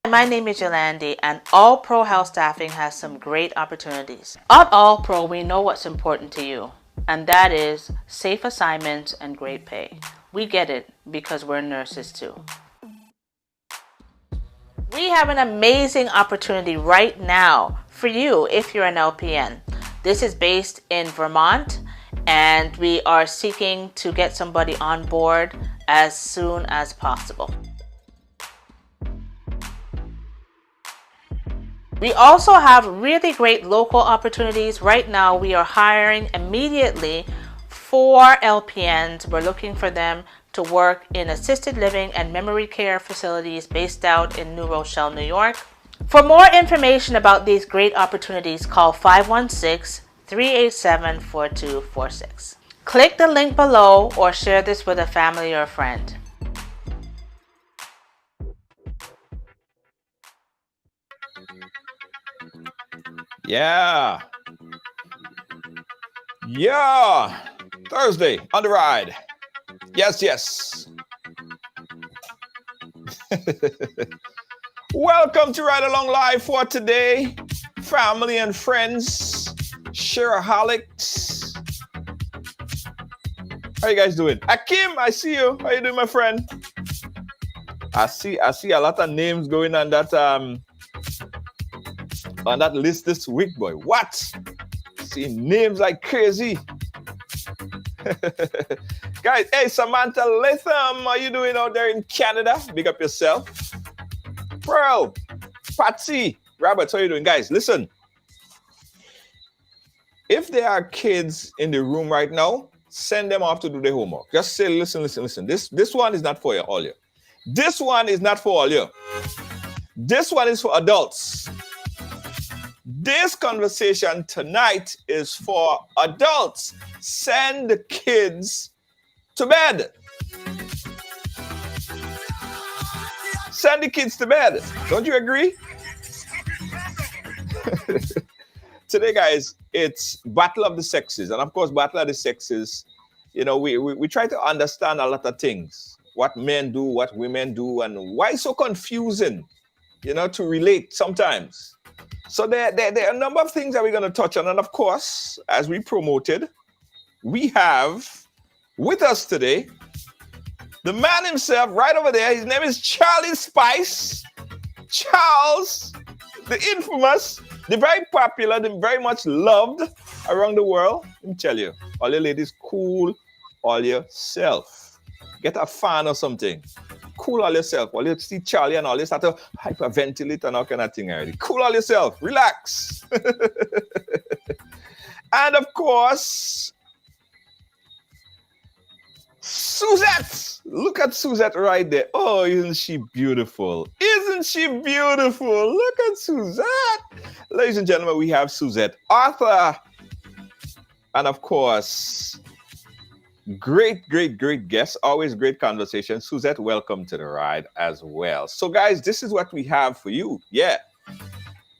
My name is Yolandi, and All Pro Health Staffing has some great opportunities. At All Pro, we know what's important to you, and that is safe assignments and great pay. We get it because we're nurses too. We have an amazing opportunity right now for you if you're an LPN. This is based in Vermont, and we are seeking to get somebody on board as soon as possible. We also have really great local opportunities. Right now, we are hiring immediately 4 LPNs. We're looking for them to work in assisted living and memory care facilities based out in New Rochelle, New York. For more information about these great opportunities, call 516-387-4246. Click the link below or share this with a family or a friend. Yeah. Thursday on the ride. Yes. Welcome to Ride Along Live for today. Family and friends, shareaholics. How you guys doing? Akim, I see you. How you doing, my friend? I see a lot of names going on that list this week, boy. What? See names like crazy. Guys, hey, Samantha Latham, how you doing out there in Canada? Big up yourself. Pearl, Patsy, Robert, how you doing? Guys, listen. If there are kids in the room right now, send them off to do their homework. Just say, listen. This one is not for you, all you. This one is not for all you. This one is for adults. This conversation tonight is for adults. Send the kids to bed. Send the kids to bed. Don't you agree? Today, guys, it's Battle of the Sexes. And of course, Battle of the Sexes, you know, we try to understand a lot of things. What men do, what women do, and why it's so confusing, you know, to relate sometimes. So there are a number of things that we're going to touch on. And of course, as we promoted, we have with us today the man himself right over there. His name is Charlie Spice. Charles, the infamous, the very popular, the very much loved around the world. Let me tell you, all you ladies, cool all yourself. Get a fan or something. Cool all yourself. All you see Charlie and all you start to hyperventilate and all kind of thing already. Cool all yourself. Relax. And of course, Suzette. Look at Suzette right there. Oh, isn't she beautiful? Isn't she beautiful? Look at Suzette. Ladies and gentlemen, we have Suzette, author, and of course, great guest, always great conversation. Suzette, welcome to the ride as well. So guys, this is what we have for you. Yeah,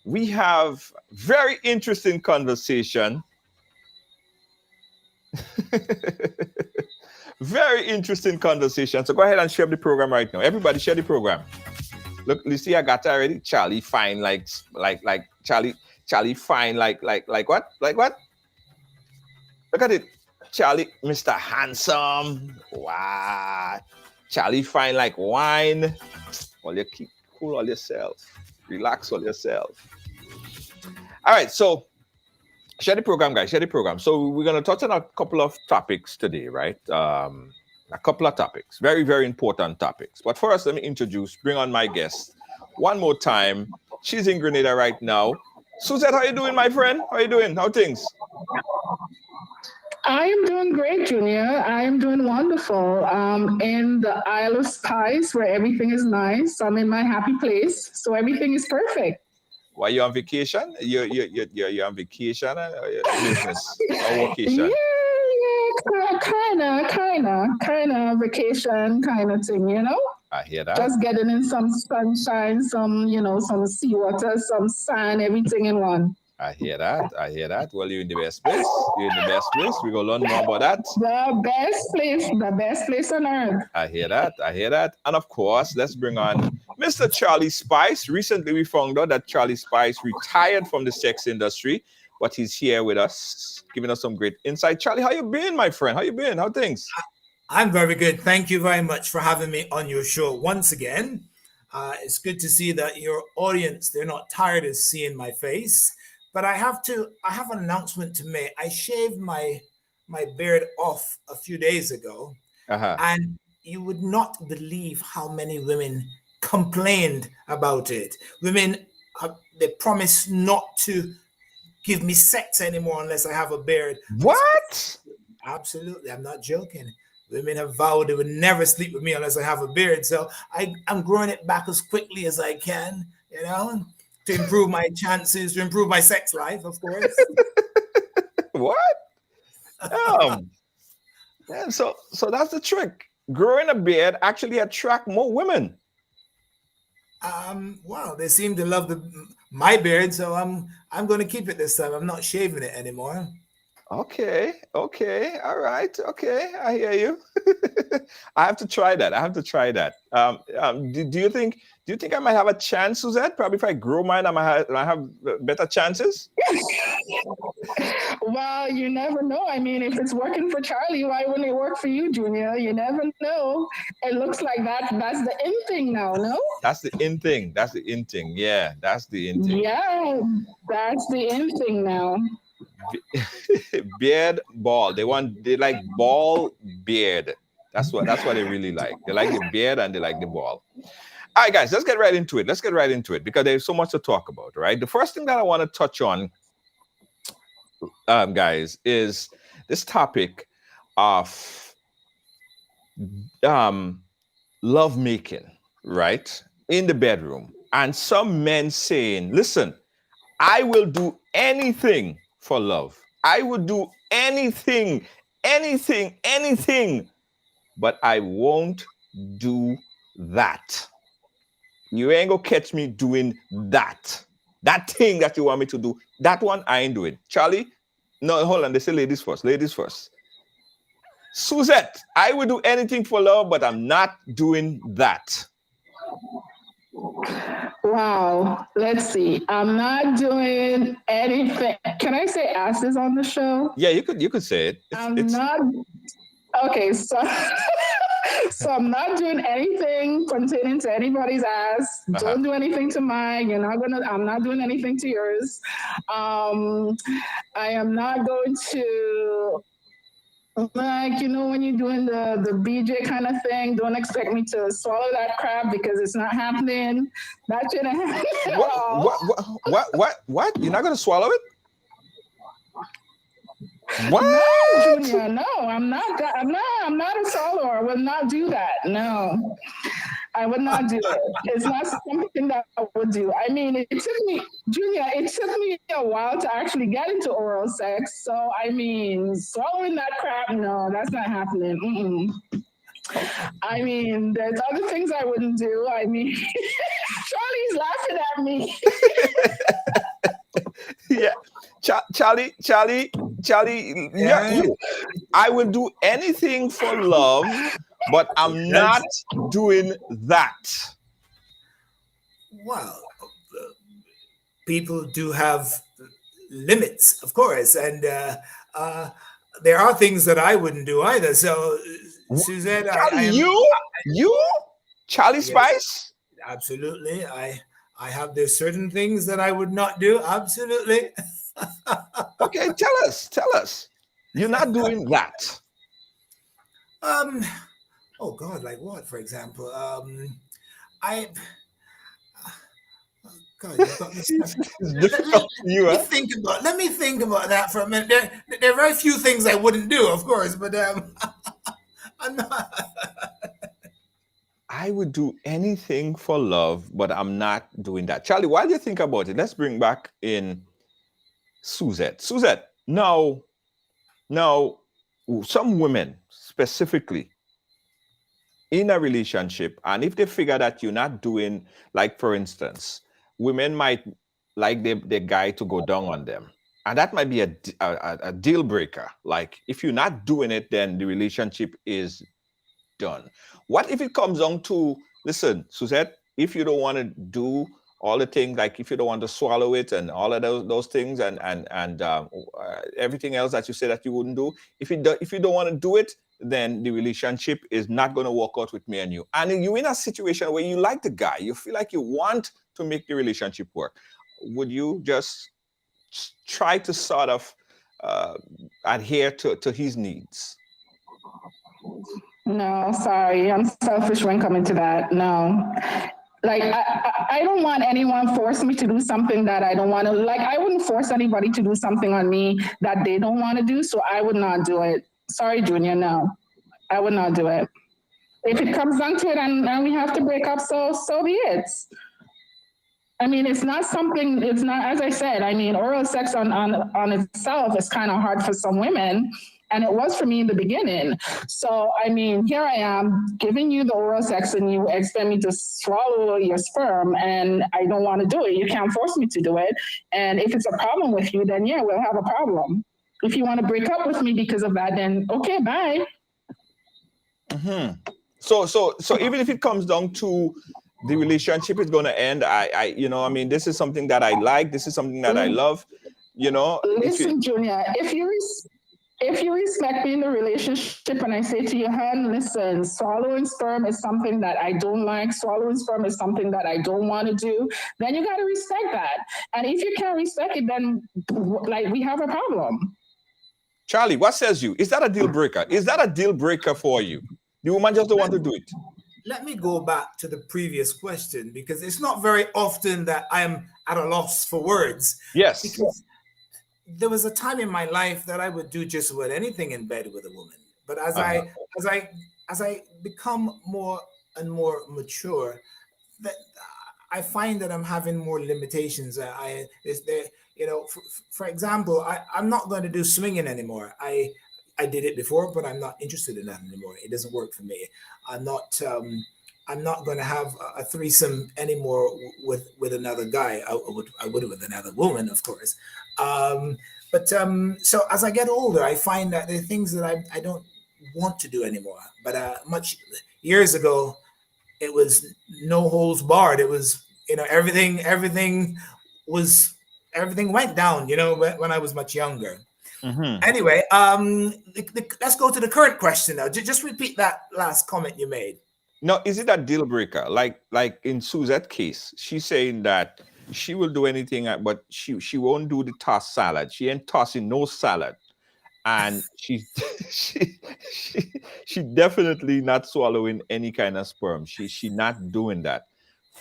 we have very interesting conversation. Very interesting conversation. So go ahead and share the program right now. Everybody share the program. Look, you see, I got it already. Charlie fine like Charlie fine like what? Like what? Look at it. Charlie, Mr. Handsome. Wow. Charlie fine like wine. Well, you keep cool all yourself. Relax all yourself. All right, so share the program, guys. Share the program. So we're going to touch on a couple of topics today, right? A couple of topics. Very, very important topics. But first, let me bring on my guest one more time. She's in Grenada right now. Suzette, how you doing, my friend? How you doing? How things? I am doing great, Junior. I am doing wonderful. In the Isle of Spice, where everything is nice. I'm in my happy place, so everything is perfect. Why you on vacation? You're on vacation or business or vacation? Yeah, kind of vacation kind of thing, you know? I hear that. Just getting in some sunshine, some seawater, some sand, everything in one. I hear that. Well, you're in the best place. We're going to learn more about that. The best place on earth. I hear that. And of course, let's bring on Mr. Charlie Spice. Recently, we found out that Charlie Spice retired from the sex industry, but he's here with us, giving us some great insight. Charlie, how you been, my friend? How you been? How things? I'm very good. Thank you very much for having me on your show once again. It's good to see that your audience, they're not tired of seeing my face. But I have an announcement to make. I shaved my beard off a few days ago, Uh-huh. and you would not believe how many women complained about it. Women, they promise not to give me sex anymore unless I have a beard. What? Absolutely, I'm not joking. Women have vowed they would never sleep with me unless I have a beard. So I'm growing it back as quickly as I can, to improve my chances, to improve my sex life, of course. What? Yeah, so that's the trick. Growing a beard actually attract more women. Well, they seem to love my beard, so I'm going to keep it this time. I'm not shaving it anymore. Okay, all right, okay, I hear you. I have to try that. Do you think I might have a chance, Suzette? Probably if I grow mine, I might have better chances. Well, you never know. I mean, if it's working for Charlie, why wouldn't it work for you, Junior? You never know. It looks like that's the in thing now, no? That's the in thing. Yeah, that's the in thing. Yeah, that's the in thing now. Beard ball. They like ball beard. That's what they really like. They like the beard and they like the ball. All right, guys, let's get right into it because there's so much to talk about, right? The first thing that I want to touch on, guys, is this topic of love making, right? In the bedroom. And some men saying, listen, I will do anything for love. I would do anything, but I won't do that. You ain't gonna catch me doing that. That thing that you want me to do, that one I ain't doing. Charlie, no, hold on. They say ladies first. Suzette, I would do anything for love, but I'm not doing that. Wow. Let's see. I'm not doing anything. Can I say asses on the show? Yeah, you could say it. I'm not. Okay, so so I'm not doing anything pertaining to anybody's ass. Don't do anything to mine. I'm not doing anything to yours. I am not going to, like, when you're doing the BJ kind of thing, don't expect me to swallow that crab because it's not happening. That shouldn't happen at all. What? You're not gonna swallow it? What? No, Junior, no, I'm not a swallower. I will not do that. No, I would not do it. It's not something that I would do. I mean, it took me a while to actually get into oral sex. So, I mean, swallowing that crap, no, that's not happening. I mean, there's other things I wouldn't do. I mean, Charlie's laughing at me. Yeah, Charlie. Yeah. I will do anything for love, but I'm not doing that. Well, people do have limits, of course, and there are things that I wouldn't do either. So, Suzette, you, Charlie Spice, absolutely. I have there's certain things that I would not do. Absolutely. Okay, tell us. You're not doing that. Oh God, like what, for example? God, you've got me let me think about that for a minute. There are very few things I wouldn't do, of course, but I'm not. I would do anything for love, but I'm not doing that. Charlie, while you think about it, let's bring back in Suzette. Suzette, now, some women specifically in a relationship, and if they figure that you're not doing, like for instance, women might like the guy to go down on them. And that might be a deal breaker. Like if you're not doing it, then the relationship is done. What if it comes down to, listen, Suzette, if you don't want to do all the things, like if you don't want to swallow it and all of those things, and everything else that you say that you wouldn't do, if you don't want to do it, then the relationship is not going to work out with me and you. And you're in a situation where you like the guy, you feel like you want to make the relationship work. Would you just try to sort of adhere to his needs? No, sorry, I'm selfish when coming to that. No. Like, I don't want anyone force me to do something that I don't want to. Like, I wouldn't force anybody to do something on me that they don't want to do, so I would not do it. Sorry, Junior, no. I would not do it. If it comes down to it and we have to break up, so be it. I mean, it's not, as I said, I mean, oral sex on itself is kind of hard for some women. And it was for me in the beginning. So, I mean, here I am giving you the oral sex and you expect me to swallow your sperm, and I don't want to do it. You can't force me to do it. And if it's a problem with you, then yeah, we'll have a problem. If you want to break up with me because of that, then okay, bye. Mm-hmm. So even if it comes down to the relationship is going to end, I mean, this is something that I like. This is something that I love, Listen, Junior, if you respect me in the relationship and I say to you, hun, listen, swallowing sperm is something that I don't like, swallowing sperm is something that I don't want to do, then you got to respect that. And if you can't respect it, then like we have a problem. Charlie, what says you? Is that a deal breaker? Is that a deal breaker for you? The woman just don't want to do it. Let me go back to the previous question, because it's not very often that I'm at a loss for words. Yes. Because there was a time in my life that I would do just about anything in bed with a woman. But as I become more and more mature, that I find that I'm having more limitations. For example, I'm not going to do swinging anymore. I did it before, but I'm not interested in that anymore. It doesn't work for me. I'm not going to have a threesome anymore with another guy. I would with another woman, of course. So as I get older, I find that there are things that I don't want to do anymore. But much years ago, it was no holds barred. It was, everything went down, when I was much younger. Mm-hmm. Anyway, let's go to the current question now. Just repeat that last comment you made. No, is it a deal breaker? Like in Suzette's case, she's saying that she will do anything, but she won't do the tossed salad. She ain't tossing no salad, and she definitely not swallowing any kind of sperm. She not doing that.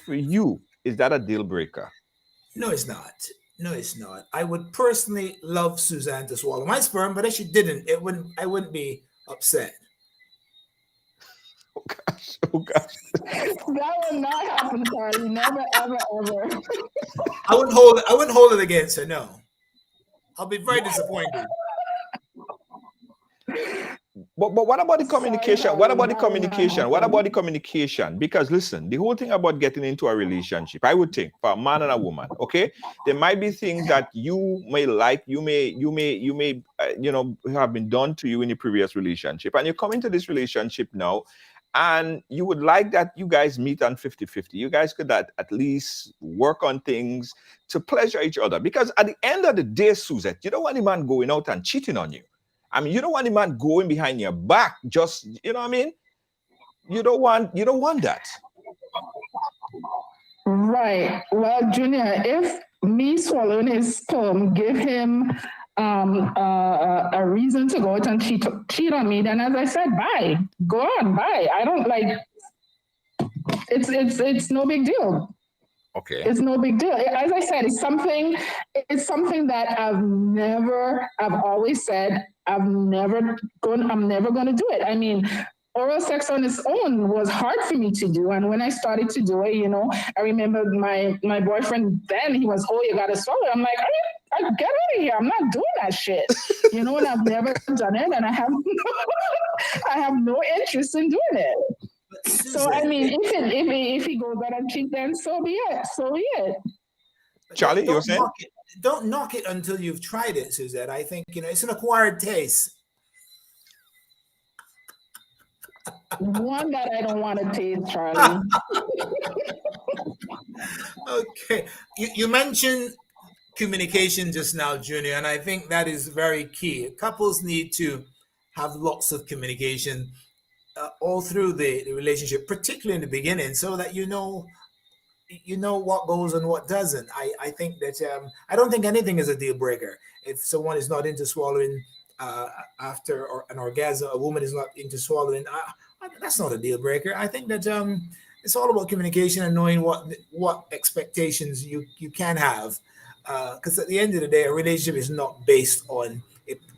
For you, is that a deal breaker? No, it's not. No, it's not. I would personally love Suzanne to swallow my sperm, but if she didn't, I wouldn't be upset. Oh gosh. That would not happen, Charlie. Never, ever, ever. I wouldn't hold it against her. No, I'll be very disappointed. But what about the communication? What about the communication? What about the communication? Because listen, the whole thing about getting into a relationship, I would think, for a man and a woman, okay, there might be things that you may like, you may have been done to you in the previous relationship, and you come into this relationship now, and you would like that you guys meet on 50-50. You guys could at least work on things to pleasure each other. Because at the end of the day, Suzette, you don't want a man going out and cheating on you. I mean, you don't want a man going behind your back. Just, you know what I mean? You don't want that. Right. Well, Junior, if me swallowing his sperm give him a reason to go out and cheat on me, then as I said, bye. Go on, bye. I don't like. It's no big deal. Okay. It's no big deal. As I said, it's something that I've always said I'm never going to do it. I mean, oral sex on its own was hard for me to do. And when I started to do it, I remember my boyfriend then, he was, oh, you got to swallow. I'm like, I get out of here. I'm not doing that shit. And I've never done it. And I have no interest in doing it. So, I mean, if he goes out and cheat, then so be it. So be it. Charlie, you were saying? Don't knock it until you've tried it, Suzette. I think, it's an acquired taste. One that I don't want to taste, Charlie. Okay. You mentioned communication just now, Junior, and I think that is very key. Couples need to have lots of communication all through the relationship, particularly in the beginning, so that you know what goes and what doesn't. I think that I don't think anything is a deal breaker. If someone is not into swallowing after or an orgasm, a woman is not into swallowing. That's not a deal breaker. I think that it's all about communication and knowing what expectations you can have. Because at the end of the day, a relationship is not based on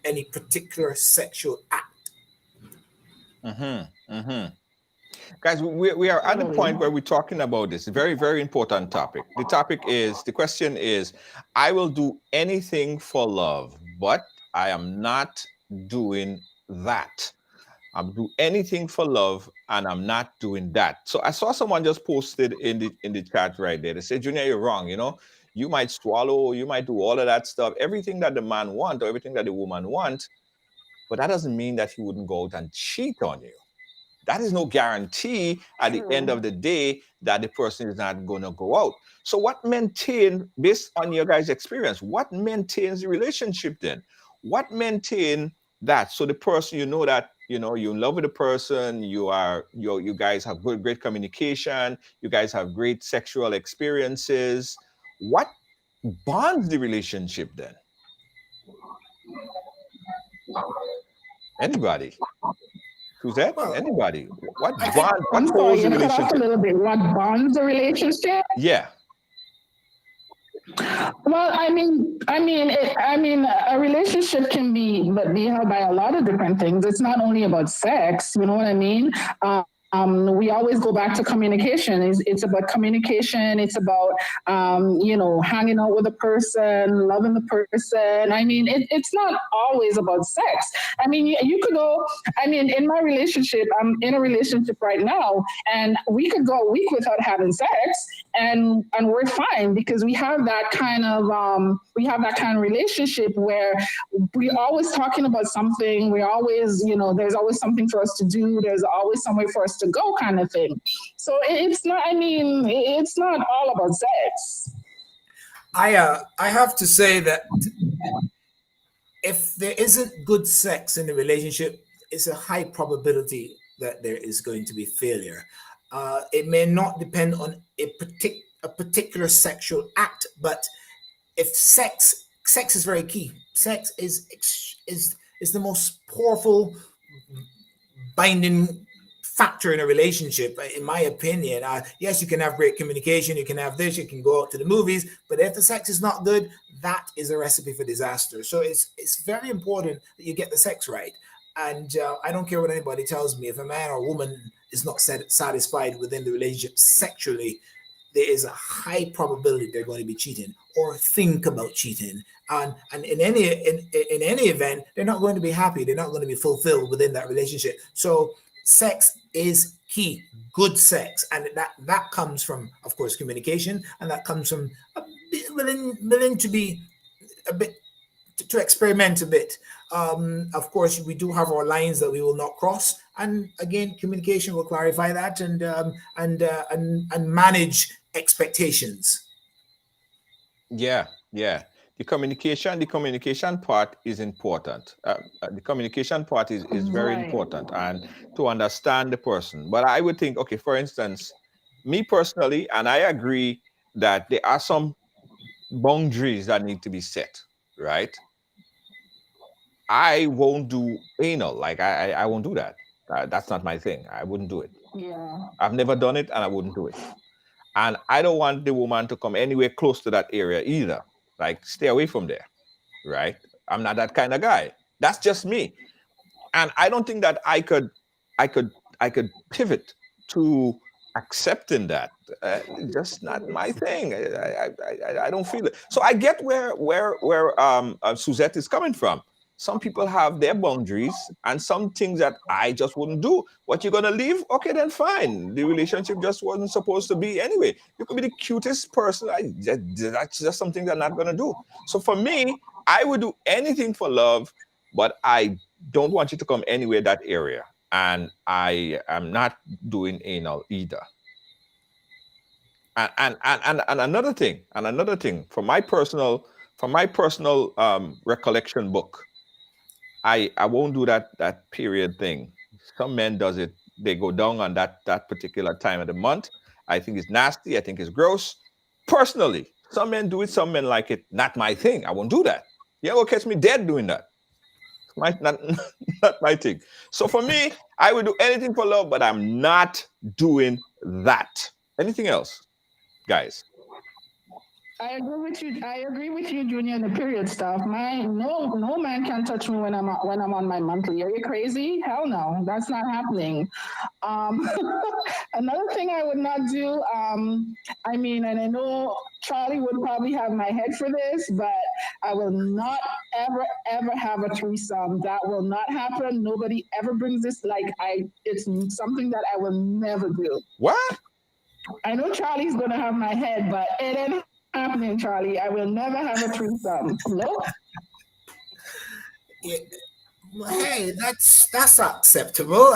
any particular sexual act. Mm-hmm. Mm-hmm. Guys, we are at the Totally. point where we're talking about this very, very important topic. The question is, I will do anything for love, but I am not doing that. I'm do anything for love and I'm not doing that. So I saw someone just posted in the chat right there. They said, Junior, you're wrong. You might swallow, you might do all of that stuff, everything that the man wants or everything that the woman wants, but that doesn't mean that he wouldn't go out and cheat on you. That is no guarantee at the end True. of the day that the person is not going to go out. So what maintain, based on your guys' experience, what maintains the relationship then? What maintain that? So the person, that, you're in love with the person, you guys have great communication, you guys have great sexual experiences. What bonds the relationship then? Anybody? Suzette? Well, Anybody? I What think bond? What I'm sorry, holds the you cut off a relationship? little bit. What bonds the relationship? Yeah. Well, a relationship can be held by a lot of different things. It's not only about sex. You know what I mean? We always go back to communication. It's about communication. It's about hanging out with a person, loving the person. It's not always about sex. You could go. In my relationship, I'm in a relationship right now, and we could go a week without having sex, and we're fine because we have that kind of relationship where we're always talking about something. We always, there's always something for us to do. There's always somewhere for us to go, kind of thing. So it's not. It's not all about sex. I have to say that if there isn't good sex in the relationship, it's a high probability that there is going to be failure. It may not depend on a particular sexual act, but if sex is very key. Sex is the most powerful binding factor in a relationship, in my opinion. Yes, you can have great communication, you can have this, you can go out to the movies, but if the sex is not good, that is a recipe for disaster. So it's very important that you get the sex right. And I don't care what anybody tells me. If a man or woman is not satisfied within the relationship sexually, there is a high probability they're going to be cheating or think about cheating. And in any event, they're not going to be happy. They're not going to be fulfilled within that relationship. So sex is key, good sex, and that comes from, of course, communication, and that comes from willing to be a bit to experiment a bit. Of course, we do have our lines that we will not cross, and again, communication will clarify that and manage expectations. Yeah, yeah. The communication part is important. The communication part is very Right. important, and to understand the person. But I would think, okay, for instance, me personally, and I agree that there are some boundaries that need to be set, right? I won't do anal. Like I won't do that. That's not my thing. I wouldn't do it. Yeah. I've never done it, and I wouldn't do it. And I don't want the woman to come anywhere close to that area either. Like, stay away from there, right? I'm not that kind of guy. That's just me. And I don't think that I could, I could pivot to accepting that. Just not my thing. I don't feel it. So I get where Suzette is coming from. Some people have their boundaries and some things that I just wouldn't do. What you're gonna leave? Okay, then fine. The relationship just wasn't supposed to be anyway. You could be the cutest person. That's just something they're not gonna do. So for me, I would do anything for love, but I don't want you to come anywhere that area. And I am not doing anal either. And another thing, from my personal recollection book, I won't do that period thing. Some men does it. They go down on that particular time of the month. I think it's nasty. I think it's gross. Personally, some men do it. Some men like it. Not my thing. I won't do that. You will catch me dead doing that. It's my not not my thing. So for me, I would do anything for love, but I'm not doing that. Anything else, guys? I agree with you. I agree with you, Junior. The period stuff. No man can touch me when I'm on my monthly. Are you crazy? Hell no, that's not happening. Um, Another thing I would not do. I mean, and I know Charlie would probably have my head for this, but I will not ever have a threesome. That will not happen. Nobody ever brings this. It's something that I will never do. What? I know Charlie's gonna have my head, but it ain't happening, Charlie. I will never have a threesome. Nope. Yeah, well, hey, that's acceptable.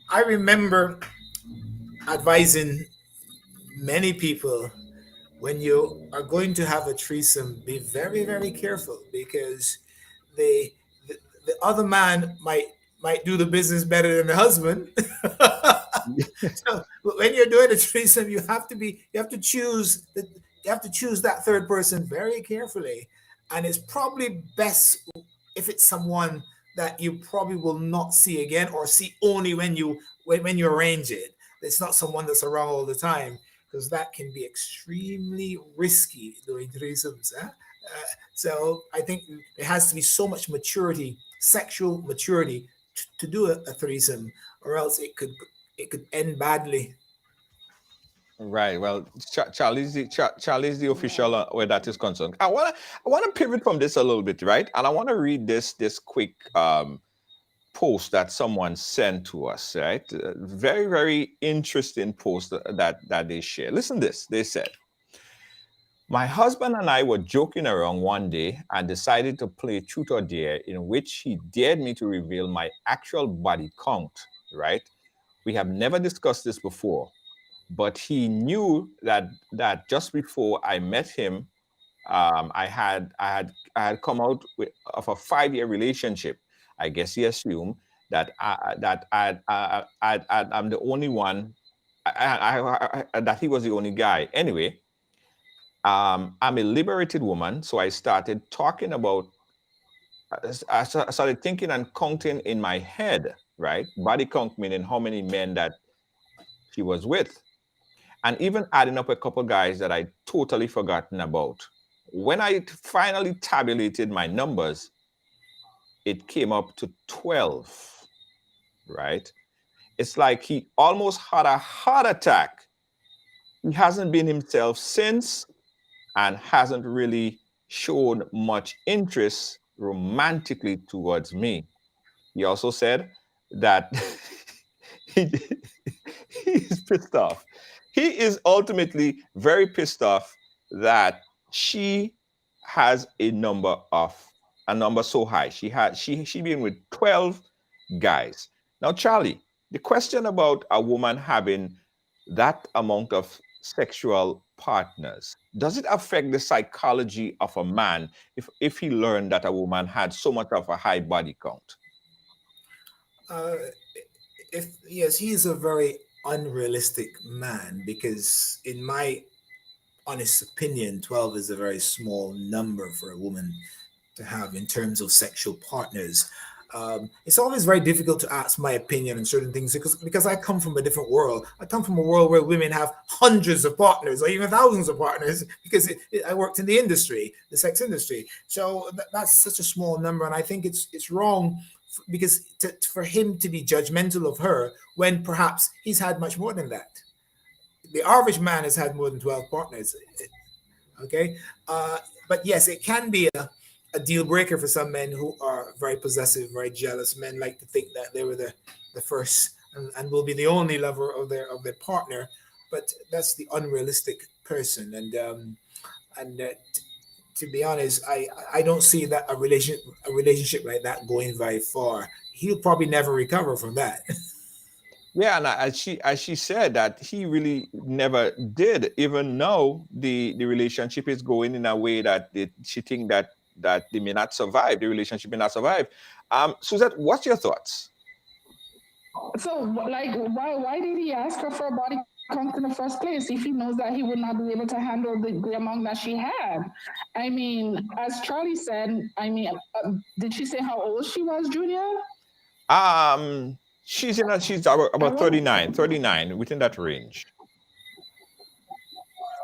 I remember advising many people, when you are going to have a threesome, be very, very careful, because the the, the other man might do the business better than the husband. So when you're doing a threesome, you have to choose that third person very carefully, and it's probably best if it's someone that you probably will not see again, or see only when you arrange it. It's not someone that's around all the time, because that can be extremely risky doing threesomes. So I think there has to be so much maturity, sexual maturity, to do a threesome, or else it could end badly. Right. Well, Charlie's the official where that is concerned. I wanna pivot from this a little bit, right? And I want to read this quick post that someone sent to us, right? Very, very interesting post that they share. Listen to this. They said, my husband and I were joking around one day and decided to play truth or dare, in which he dared me to reveal my actual body count, right? We have never discussed this before, but he knew that just before I met him, I had come out of a 5 year relationship. I guess he assumed that I'm the only one. That he was the only guy. Anyway, I'm a liberated woman, so I started talking about. I started thinking and counting in my head. Right, body count meaning how many men that she was with, and even adding up a couple guys that I totally forgotten about. When I finally tabulated my numbers, it came up to 12, right? It's like he almost had a heart attack. He hasn't been himself since, and hasn't really shown much interest romantically towards me. He also said that he, he's pissed off. He is ultimately very pissed off that she has a number so high. She been with 12 guys. Now, Charlie, the question about a woman having that amount of sexual partners, does it affect the psychology of a man if he learned that a woman had so much of a high body count? Uh, if Yes, he is a very unrealistic man, because in my honest opinion, 12 is a very small number for a woman to have in terms of sexual partners. It's always very difficult to ask my opinion on certain things, because I come from a different world. I come from a world where women have hundreds of partners, or even thousands of partners, because I worked in the industry, the sex industry. So that's such a small number, and I think it's wrong, because for him to be judgmental of her when perhaps he's had much more than that. The average man has had more than 12 partners. Okay. But yes, it can be a deal breaker for some men who are very possessive, very jealous. Men like to think that they were the first, and will be the only lover of their partner. But that's the unrealistic person. And to be honest, I don't see that a relationship like that going very far. He'll probably never recover from that. Yeah, and as she said that he really never did even know the relationship is going in a way that she think that they may not survive, the relationship may not survive. Suzette, what's your thoughts? So, like, why did he ask her for a body count in the first place if he knows that he would not be able to handle the amount that she had? I mean, as Charlie said, I mean, did she say how old she was, Junior? She's I about want 39 within that range.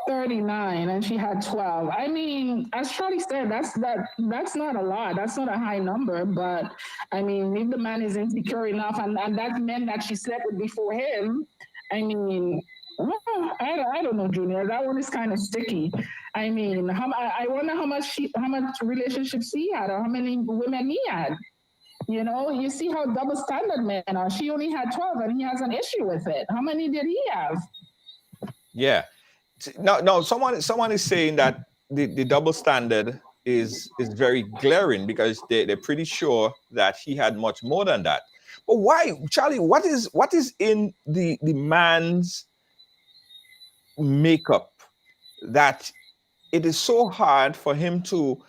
39 and she had 12. I mean, as Charlie said, that's not a lot. That's not a high number, but I mean, if the man is insecure enough and that men that she slept with before him, I mean, well, I don't know, Junior. That one is kind of sticky. I mean, I wonder how much relationships he had or how many women he had. You know, you see how double standard men are. She only had 12 and he has an issue with it. How many did he have? Yeah. No, someone is saying that the double standard is very glaring because they're pretty sure that he had much more than that. But why, Charlie, what is in the man's makeup that it is so hard for him to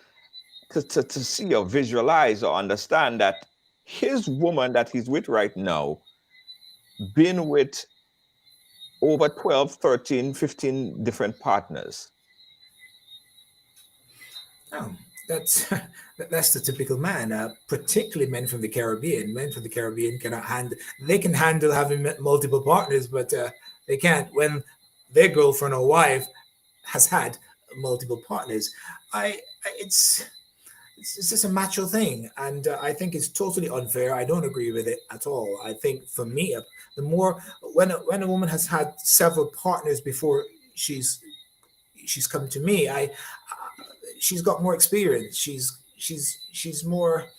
see or visualize or understand that his woman that he's with right now been with over 12, 13, 15 different partners? Oh, that's that's the typical man. Particularly men from the Caribbean. Men from the Caribbean cannot handle. They can handle having multiple partners, but they can't when their girlfriend or wife has had multiple partners. It's just a macho thing, and I think it's totally unfair. I don't agree with it at all. I think for me, the more when a woman has had several partners before she's she's come to me, I she's got more experience. She's more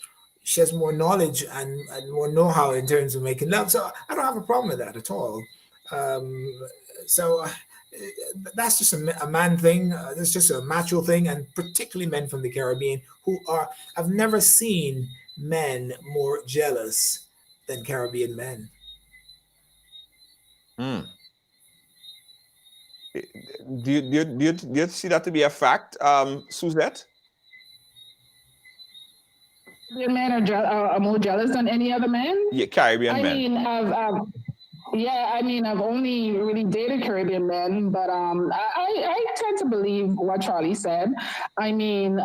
she has more knowledge and more know-how in terms of making love. So I don't have a problem with that at all. Um, so that's just a man thing. That's just a macho thing, and particularly men from the Caribbean who are. I've never seen men more jealous than Caribbean men. Hmm. Do you see that to be a fact, Suzette? Caribbean men are more jealous than any other man. Yeah, Caribbean I men. mean, yeah, I mean, I've only really dated Caribbean men, but I tend to believe what Charlie said. I mean,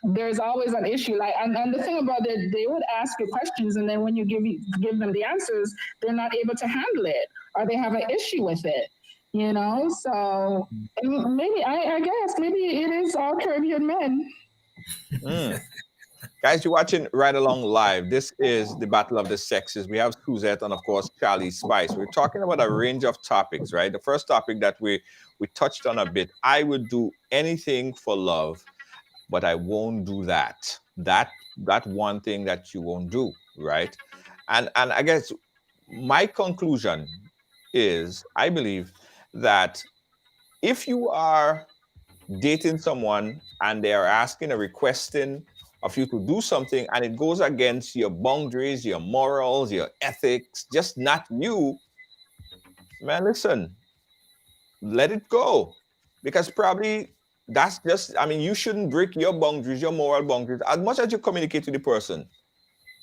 there's always an issue. Like, and the thing about it, they would ask you questions, and then when you give them the answers, they're not able to handle it, or they have an issue with it. You know, so maybe I guess maybe it is all Caribbean men. Mm. Guys, you're watching Right Along Live. This is the Battle of the Sexes. We have Suzette and, of course, Charlie Spice. We're talking about a range of topics, right? The first topic that we touched on a bit. I would do anything for love, but I won't do that. That one thing that you won't do, right? And I guess my conclusion is I believe that if you are dating someone and they are asking or requesting of you to do something and it goes against your boundaries, your morals, your ethics, just not you, man, listen, let it go. Because probably that's just, I mean, you shouldn't break your boundaries, your moral boundaries, as much as you communicate to the person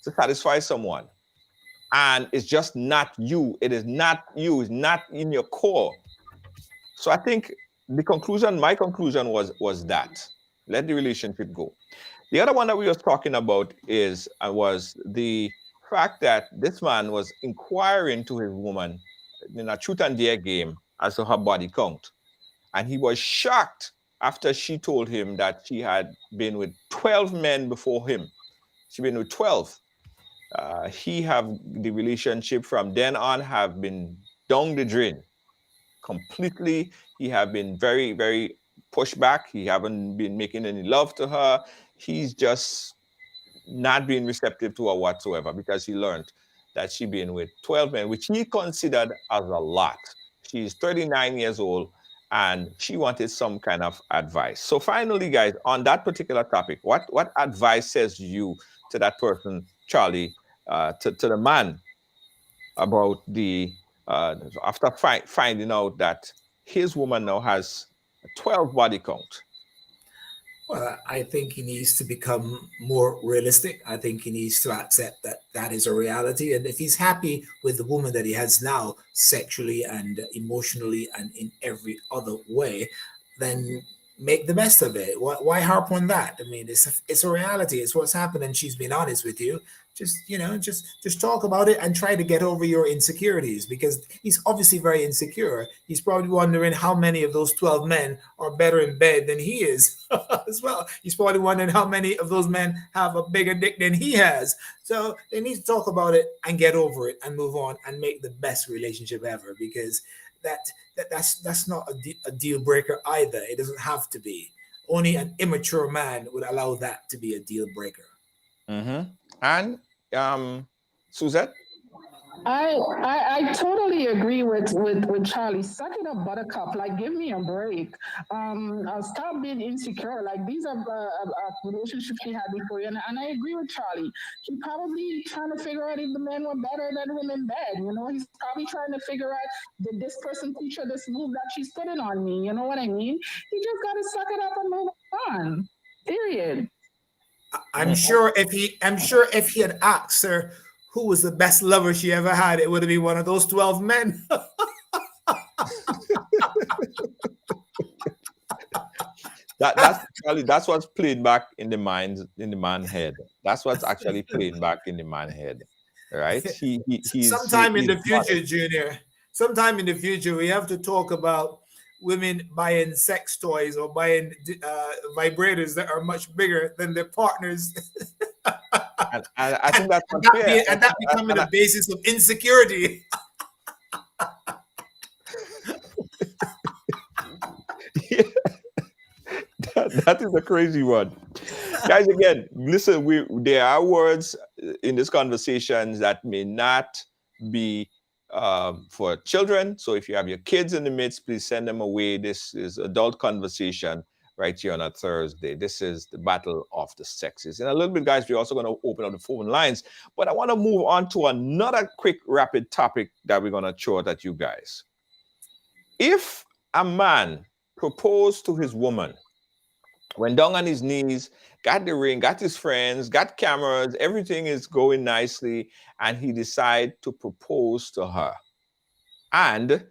to satisfy someone. And it's just not you. It is not you. It's not in your core. So I think my conclusion was that let the relationship go. The other one that we was talking about is was the fact that this man was inquiring to his woman in a truth and dare game as to her body count, and he was shocked after she told him that she had been with 12 men before him. She'd been with 12. He have the relationship from then on have been down the drain completely. He have been very, very pushed back. He haven't been making any love to her. He's just not being receptive to her whatsoever because he learned that she been with 12 men, which he considered as a lot. She's 39 years old and she wanted some kind of advice. So finally, guys, on that particular topic, what advice says you to that person, Charlie, to the man about the after finding out that his woman now has a 12 body count. Well, I think he needs to become more realistic. I think he needs to accept that that is a reality. And if he's happy with the woman that he has now, sexually and emotionally and in every other way, then make the best of it. Why harp on that? I mean, it's a reality. It's what's happened, and she's been honest with you. Just talk about it and try to get over your insecurities, because he's obviously very insecure. He's probably wondering how many of those 12 men are better in bed than he is as well. He's probably wondering how many of those men have a bigger dick than he has. So they need to talk about it and get over it and move on and make the best relationship ever, because that's not a deal breaker either. It doesn't have to be. Only an immature man would allow that to be a deal breaker. Mm-hmm. And Suzette? I totally agree with Charlie. Suck it up, buttercup. Like, give me a break. I'll stop being insecure. Like, these are relationships he had before. And I agree with Charlie. He probably trying to figure out if the men were better than him in bed. You know, he's probably trying to figure out, did this person teach her this move that she's putting on me? You know what I mean? He just got to suck it up and move on. Period. I'm sure if he had asked her who was the best lover she ever had, it would have been one of those 12 men. That's what's played back in the man head. That's what's actually played back in the man head, right? Sometime in the future, Junior. Sometime in the future, we have to talk about women buying sex toys or buying vibrators that are much bigger than their partners. And I think that's unfair. And that becoming a basis of insecurity. Yeah. That is a crazy one. Guys, again, listen, there are words in this conversation that may not be for children. So if you have your kids in the midst, please send them away. This is adult conversation right here on a Thursday. This is the battle of the sexes. In a little bit, guys, we're also going to open up the phone lines. But I want to move on to another quick, rapid topic that we're going to throw at you guys. If a man proposed to his woman, went down on his knees, got the ring, got his friends, got cameras, everything is going nicely, and he decided to propose to her. And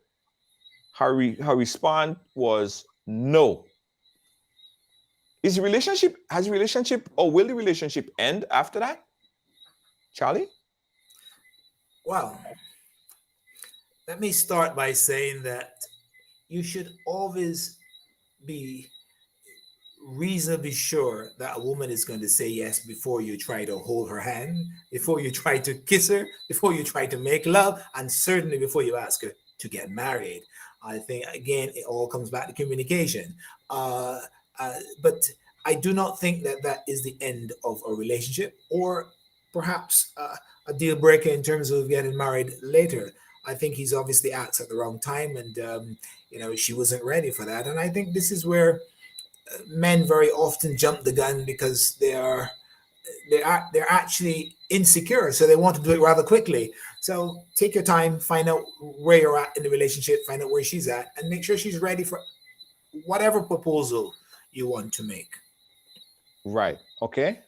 her response was no. Has the relationship, or will the relationship end after that? Charlie? Well, let me start by saying that you should always be reasonably sure that a woman is going to say yes before you try to hold her hand, before you try to kiss her, before you try to make love, and certainly before you ask her to get married. I think, again, it all comes back to communication. But I do not think that that is the end of a relationship, or perhaps a deal breaker in terms of getting married later. I think he's obviously asked at the wrong time, and she wasn't ready for that. And I think this is where men very often jump the gun, because they're actually insecure, so they want to do it rather quickly. So take your time, find out where you're at in the relationship, find out where she's at, and make sure she's ready for whatever proposal you want to make. Right. Okay.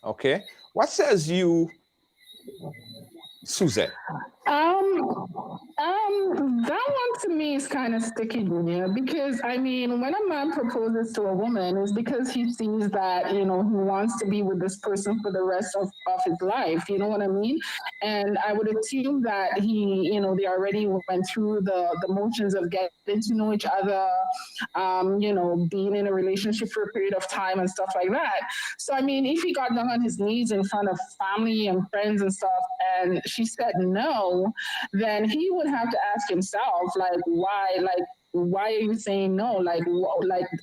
What says you, Suzette? That one to me is kind of sticky, Junior, because I mean, when a man proposes to a woman, it's because he sees that, he wants to be with this person for the rest of his life. You know what I mean? And I would assume that they already went through the motions of getting to know each other, being in a relationship for a period of time and stuff like that. So, I mean, if he got down on his knees in front of family and friends and stuff, and she said no, then he would have to ask himself, why are you saying no?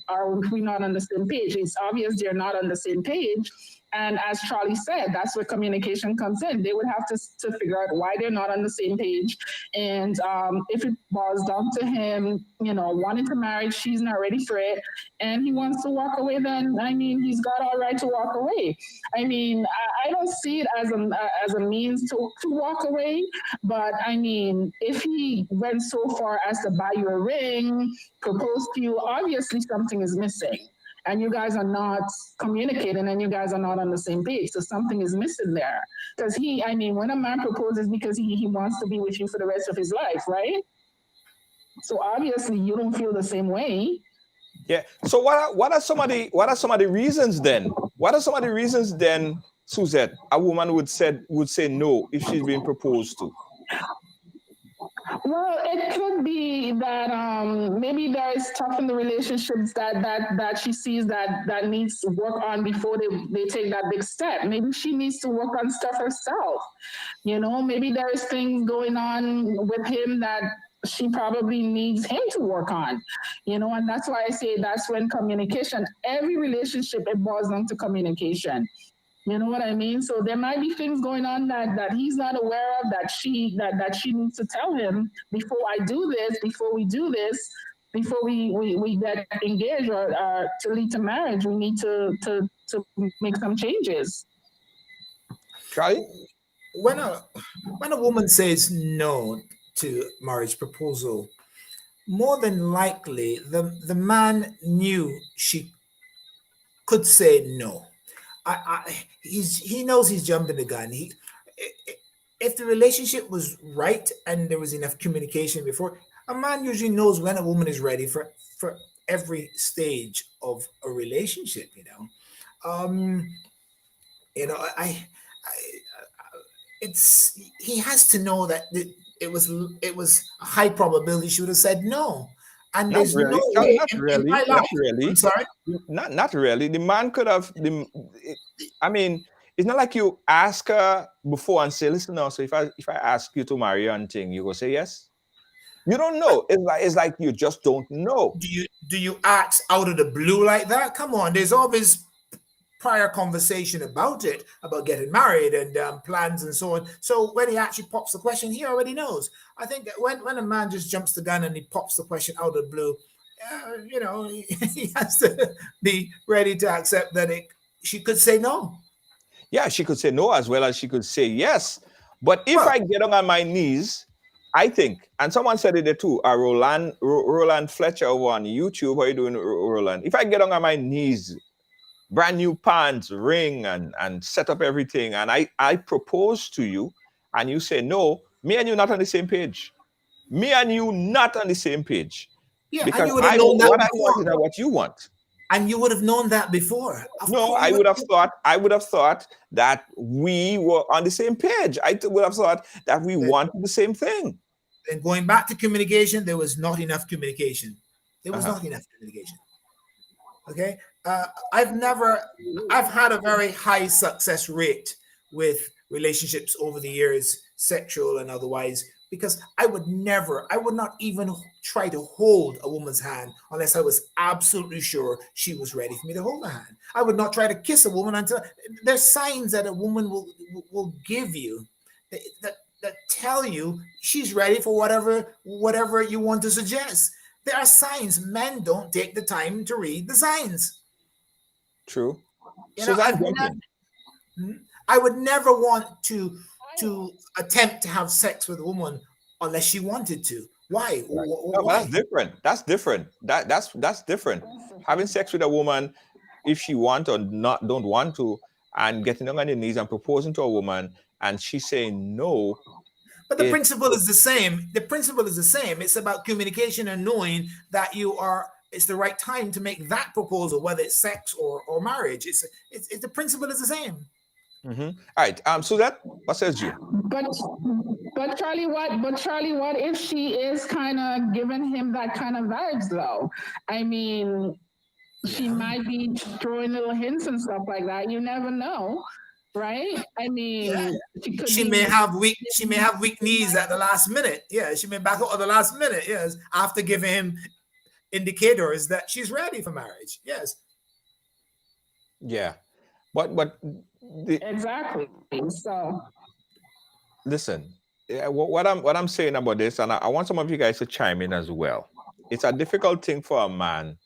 Are we not on the same page? It's obvious they're not on the same page. And as Charlie said, that's where communication comes in. They would have to figure out why they're not on the same page. And if it boils down to him, wanting to marry, she's not ready for it, and he wants to walk away, then, I mean, he's got all right to walk away. I mean, I don't see it as a means to walk away. But I mean, if he went so far as to buy you a ring, propose to you, obviously something is missing. And you guys are not communicating, and you guys are not on the same page. So something is missing there. Because when a man proposes, because he wants to be with you for the rest of his life, right? So obviously you don't feel the same way. Yeah. So what are some of the reasons then? What are some of the reasons then, Suzette, a woman would say no if she's being proposed to? Well, it could be that maybe there is stuff in the relationships that she sees that needs to work on before they take that big step. Maybe she needs to work on stuff herself. Maybe there is things going on with him that she probably needs him to work on, and that's why I say that's when communication, every relationship, it boils down to communication. You know what I mean? So there might be things going on that he's not aware of, that she needs to tell him, before I do this, before we do this, before we get engaged or to lead to marriage, we need to make some changes. Charlie? When a woman says no to marriage proposal, more than likely the man knew she could say no. He knows he's jumping the gun. If the relationship was right and there was enough communication before, a man usually knows when a woman is ready for every stage of a relationship. He has to know that it was a high probability she would have said no. And not there's really. no way not in really. my life. Not really. I'm sorry. Not really. The man could have. I mean, it's not like you ask her before and say, "Listen, now, so if I ask you to marry you and thing, you go say yes." You don't know. It's like you just don't know. Do you ask out of the blue like that? Come on, there's always prior conversation about it, about getting married and plans and so on. So when he actually pops the question, he already knows. I think that when a man just jumps the gun and he pops the question out of the blue, he has to be ready to accept that she could say no. Yeah, she could say no as well as she could say yes. But if I get on my knees, I think, and someone said it there too, Roland Fletcher on YouTube. How are you doing, Roland? If I get on my knees, brand new pants, ring, and set up everything, and I propose to you, and you say no, me and you not on the same page. Me and you not on the same page. Yeah, because and you would have known that what before. I want is not what you want. And you would have known that before. No, I would have thought that we were on the same page. I would have thought that we wanted the same thing. And going back to communication, there was not enough communication. There was not enough communication. Okay. I've had a very high success rate with relationships over the years, sexual and otherwise, because I would not even try to hold a woman's hand unless I was absolutely sure she was ready for me to hold her hand. I would not try to kiss a woman until there's signs that a woman will give you that tell you she's ready for whatever you want to suggest. There are signs. Men don't take the time to read the signs. True. I would never want to attempt to have sex with a woman unless she wanted to. Why? Right. Why? That's different. That's different. Having sex with a woman, if she want or don't want to, and getting on your knees and proposing to a woman, and she's saying no. But the principle is the same. The principle is the same. It's about communication and knowing that it's the right time to make that proposal, whether it's sex or marriage. It's the principle is the same. Mm-hmm. All right. Suzette, what says you? But Charlie, what if she is kind of giving him that kind of vibes though? I mean, she might be throwing little hints and stuff like that. You never know. Right? I mean, she may have weak knees at the last minute. Yeah, she may back out at the last minute. Yes, after giving him indicators that she's ready for marriage. Yes. Yeah. But Exactly. So listen, what I'm saying about this, and I want some of you guys to chime in as well. It's a difficult thing for a man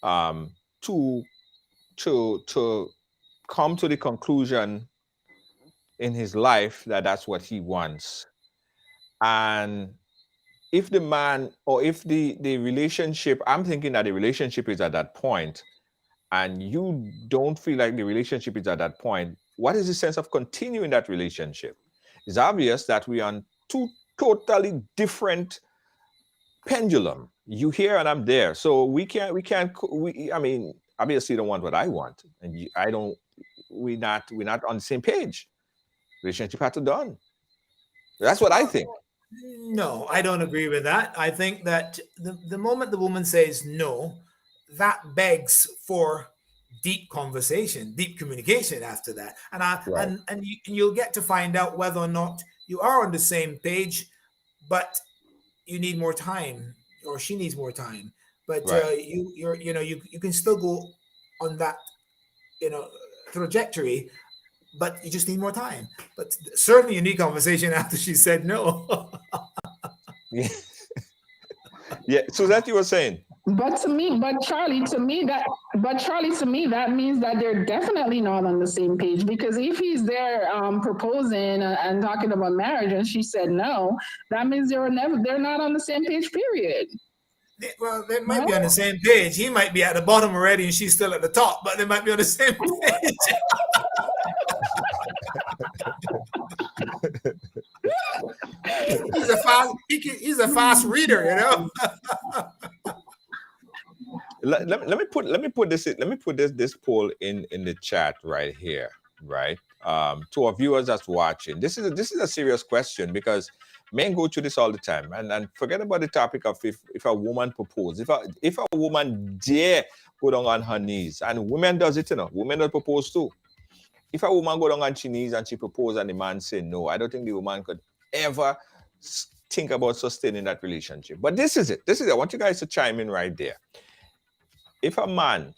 um, to to come to the conclusion in his life that that's what he wants. And if the man, or if the relationship, I'm thinking that the relationship is at that point, and you don't feel like the relationship is at that point, what is the sense of continuing that relationship? It's obvious that we are on two totally different pendulum. You here and I'm there, so I mean, obviously you don't want what I want, and I don't. We're not on the same page. Relationship had to done. That's what I think. No, I don't agree with that. I think that the moment the woman says no, that begs for deep conversation, deep communication after that. And Right, you'll get to find out whether or not you are on the same page, but you need more time, or she needs more time. But right. you can still go on that, you know, trajectory, but you just need more time. But certainly you need conversation after she said no. Yeah, yeah. So that you were saying, but to me, but Charlie, to me, that means that they're definitely not on the same page because if he's there proposing and talking about marriage and she said no, that means they're not on the same page, period. Well, they might be on the No? same page. He might be at the bottom already, and she's still at the top, but they might be on the same page. He's a fast reader, you know. let me put this poll in the chat right here, right? To our viewers that's watching, this is a serious question, because men go through this all the time, and forget about the topic of if a woman propose, if a woman dare go down on her knees, and women does it, women don't propose too. If a woman go down on her knees and she propose and the man say no, I don't think the woman could ever think about sustaining that relationship. But this is it. I want you guys to chime in right there. If a man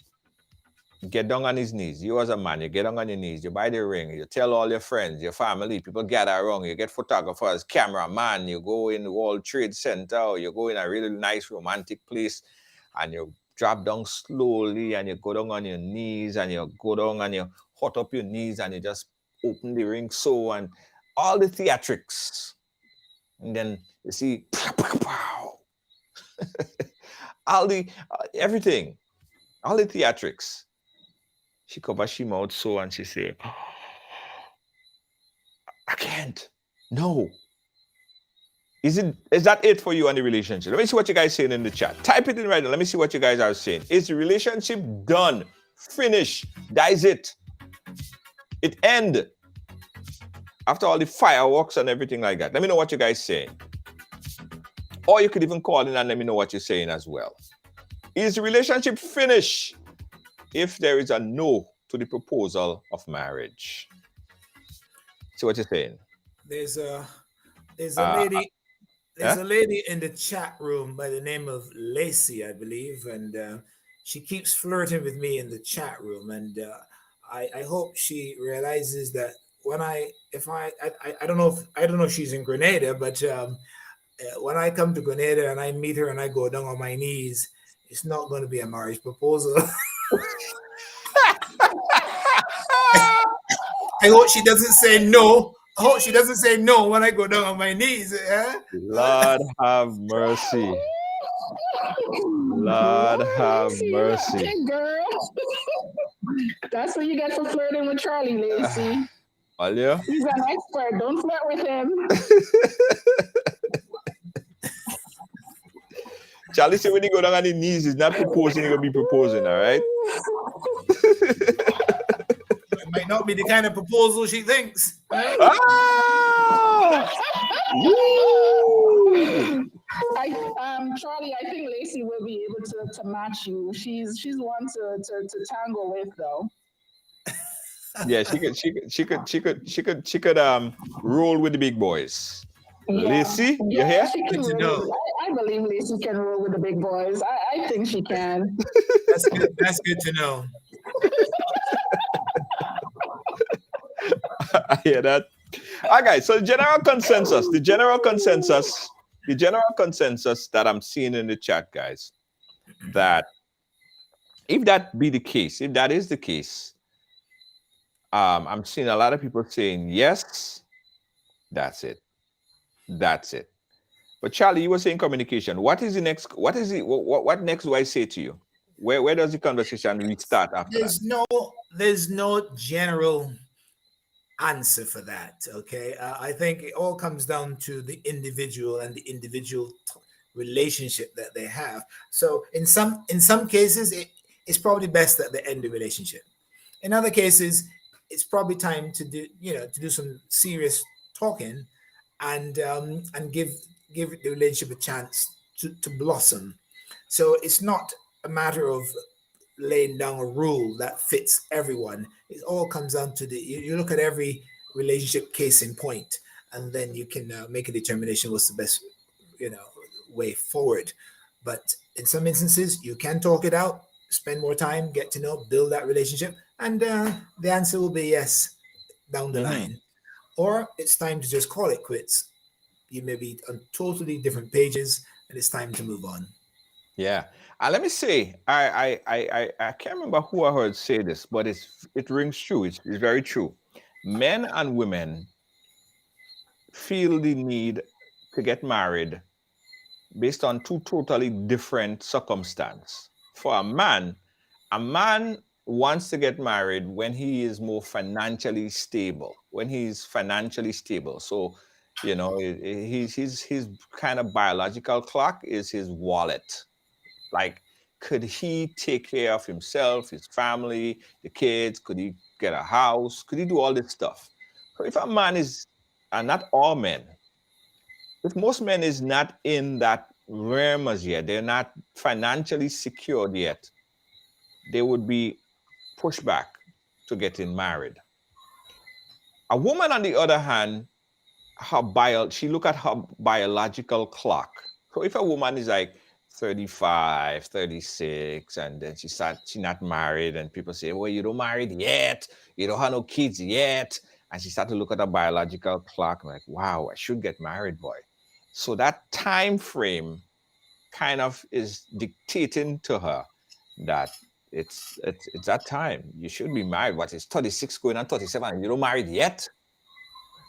get down on his knees, you as a man, you get down on your knees, you buy the ring, you tell all your friends, your family, people gather around, you get photographers, cameraman, you go in the World Trade Center, or you go in a really nice romantic place, and you drop down slowly, and you go down on your knees, and you go down and you hot up your knees, and you just open the ring so, and all the theatrics. And then you see, all the everything, all the theatrics. She cover she mouth so, and she say, I can't. No. Is that it for you and the relationship? Let me see what you guys saying in the chat. Type it in right now. Let me see what you guys are saying. Is the relationship done? Finish. That is it. It end. After all the fireworks and everything like that. Let me know what you guys saying. Or you could even call in and let me know what you're saying as well. Is the relationship finished if there is a no to the proposal of marriage? See what you're saying. There's a there's a Uh, lady there's yeah? a lady in the chat room by the name of Lacey, I believe, and she keeps flirting with me in the chat room, and I hope she realizes that when I don't know if she's in Grenada, but when I come to Grenada and I meet her and I go down on my knees, it's not going to be a marriage proposal. I hope she doesn't say no. I hope she doesn't say no when I go down on my knees. Lord have mercy. Lord have See, mercy. girl. That's what you get for flirting with Charlie, Lacey. Alia? He's an expert. Don't flirt with him. Charlie said when he go down on his knees, he's not proposing, he's going to be proposing, all right? It might not be the kind of proposal she thinks. Ah! Woo! Charlie, I think Lacey will be able to match you. She's one to tangle with, though. Yeah, she could roll with the big boys. Lacey, you Yeah, here? she can Good to roll. know. I believe Lacey can roll with the big boys. I think she can. That's good. That's good to know. I hear that. Okay, so the general consensus that I'm seeing in the chat, guys, that if that be the case, if that is the case, I'm seeing a lot of people saying yes, that's it, that's it. But Charlie, you were saying communication. What is the next? What is it? What next do I say to you? Where does the conversation restart after that? There's no general answer for that. Okay, I think it all comes down to the individual and the individual relationship that they have. So in some cases, it's probably best that they end the relationship. In other cases, it's probably time to do some serious talking, and give the relationship a chance to blossom. So it's not a matter of laying down a rule that fits everyone. It all comes down to you look at every relationship case in point, and then you can make a determination what's the best you know way forward. But in some instances, you can talk it out, spend more time, get to know, build that relationship, and the answer will be yes down the Mm-hmm. line. Or it's time to just call it quits. You may be on totally different pages, and it's time to move on. Yeah. Let me say, I can't remember who I heard say this, but it rings true. It's very true. Men and women feel the need to get married based on two totally different circumstances. For a man wants to get married when he is more financially stable, when he's financially stable. So, his kind of biological clock is his wallet. Like, could he take care of himself, his family, the kids? Could he get a house? Could he do all this stuff? So if a man is, and not all men, if most men is not in that realm as yet, they're not financially secured yet, they would be pushed back to getting married. A woman, on the other hand, she look at her biological clock. So if a woman is like 35, 36, and then she not married, and people say, well, you don't married yet, you don't have no kids yet, and she start to look at her biological clock, like, wow, I should get married, boy. So that time frame kind of is dictating to her that it's that time. You should be married. What is 36 going on 37 and you don't married yet?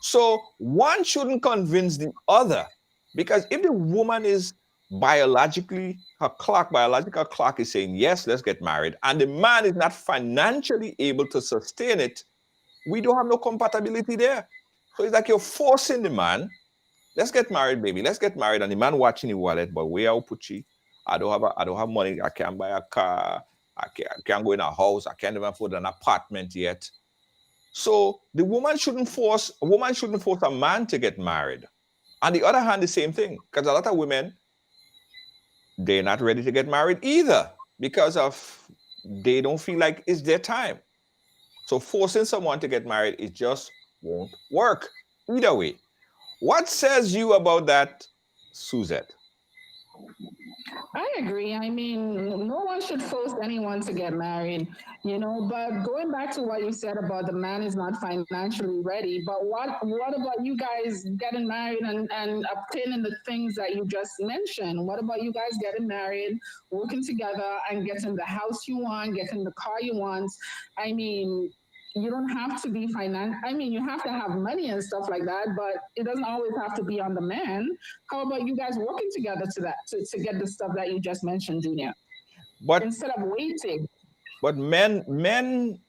So one shouldn't convince the other, because if the woman is biological clock is saying, yes, let's get married, and the man is not financially able to sustain it, we don't have no compatibility there. So it's like you're forcing the man, let's get married, baby, let's get married, and the man watching the wallet, but where are Pucci? I don't have money, I can't buy a car, I can't go in a house, I can't even afford an apartment yet. So a woman shouldn't force a man to get married. On the other hand, the same thing, because a lot of women, they're not ready to get married either, because they don't feel like it's their time. So forcing someone to get married, it just won't work either way. What says you about that, Suzette? I agree. I mean, no one should force anyone to get married, but going back to what you said about the man is not financially ready, but what about you guys getting married and obtaining the things that you just mentioned? What about you guys getting married, working together and getting the house you want, getting the car you want? I mean, you don't have to be I mean, you have to have money and stuff like that, but it doesn't always have to be on the man. How about you guys working together to get the stuff that you just mentioned, Junior? But instead of waiting. But men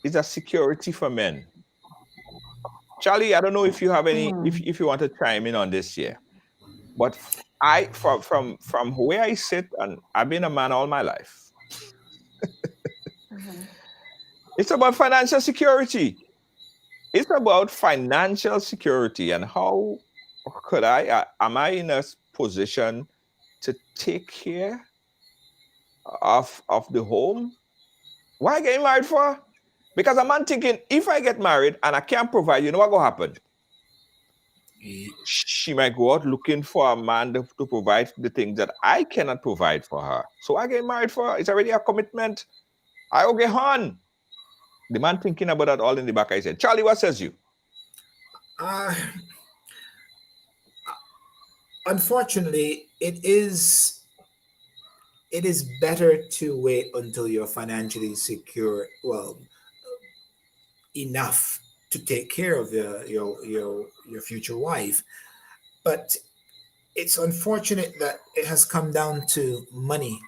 is a security for men. Charlie, I don't know if you have any, if you want to chime in on this here, but from where I sit, and I've been a man all my life. It's about financial security. It's about financial security, and how could am I in a position to take care of the home? Why getting married for? Because a man thinking, if I get married and I can't provide, you know what will happen? She might go out looking for a man to provide the things that I cannot provide for her. So I get married for her. It's already a commitment. I will get on. The man thinking about that all in the back. I said, Charlie, what says you? Uh, Unfortunately, it is better to wait until you're financially secure, well, enough to take care of your future wife. But it's unfortunate that it has come down to money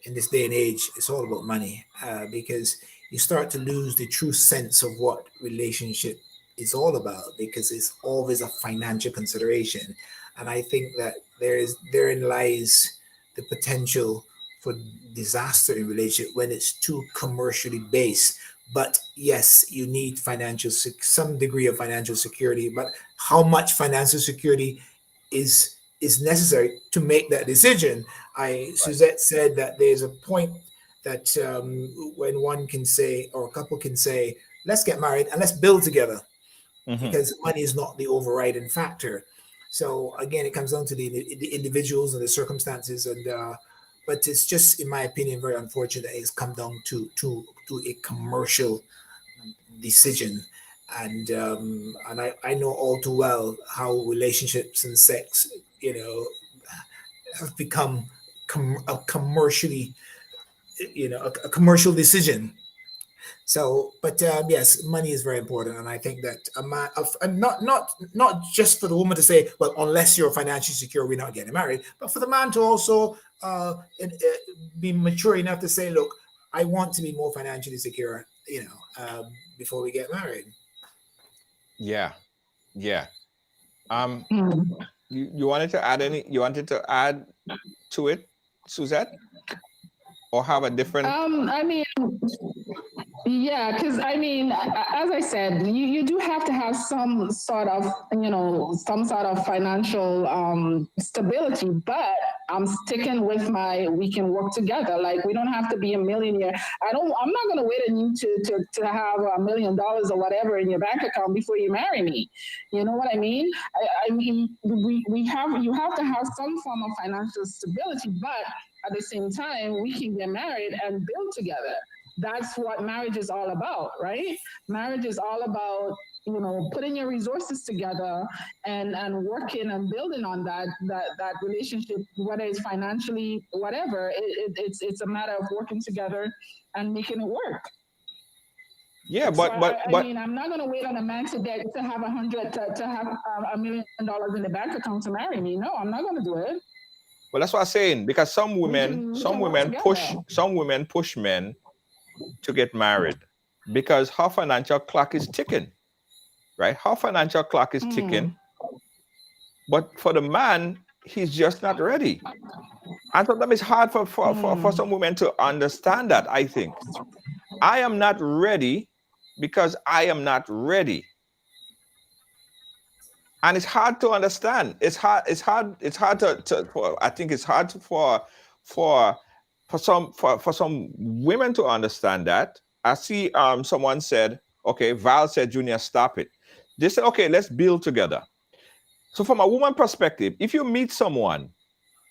in this day and age. It's all about money, because you start to lose the true sense of what relationship is all about, because it's always a financial consideration. And I think that therein lies the potential for disaster in relationship when it's too commercially based. But yes, you need some degree of financial security. But how much financial security is necessary to make that decision? Right. Suzette said that there's a point that, when one can say, or a couple can say, let's get married and let's build together, Hmm. because money is not the overriding factor. So again, it comes down to the individuals and the circumstances, and but it's just, in my opinion, very unfortunate that it's come down to a commercial decision. And I know all too well how relationships and sex, have become a commercially, a commercial decision. So, but yes, money is very important, and I think that a man, and not just for the woman to say, well, unless you're financially secure, we're not getting married, but for the man to also be mature enough to say, look, I want to be more financially secure, before we get married. Yeah. Yeah. Um, Mm. you wanted to add you wanted to add to it, Suzette, or have a different? I mean, yeah, because I mean, as I said, you do have to have some sort of, some sort of financial stability, but I'm sticking with my we can work together. Like, we don't have to be a millionaire. I'm not going to wait on you to have $1 million or whatever in your bank account before you marry me. You know what I mean? I mean, you have to have some form of financial stability, but at the same time, we can get married and build together. That's what marriage is all about, right? Marriage is all about, putting your resources together and working and building on that relationship, whether it's financially, whatever. It's a matter of working together and making it work. Yeah, So I but mean, I'm not going to wait on a man to have to have $1 million in the bank account to marry me. No, I'm not going to do it. well, that's what I'm saying, because We can work together. some women push men to get married because her financial clock is ticking, right? Her financial clock is Mm, ticking, but for the man, he's just not ready. And sometimes it's hard for mm, some women to understand that, I think. I am not ready because I am not ready. And it's hard to understand. It's hard I think it's hard for for some women to understand that. I see someone said, okay, Val said, Junior, stop it. They said, okay, let's build together. So from a woman perspective, if you meet someone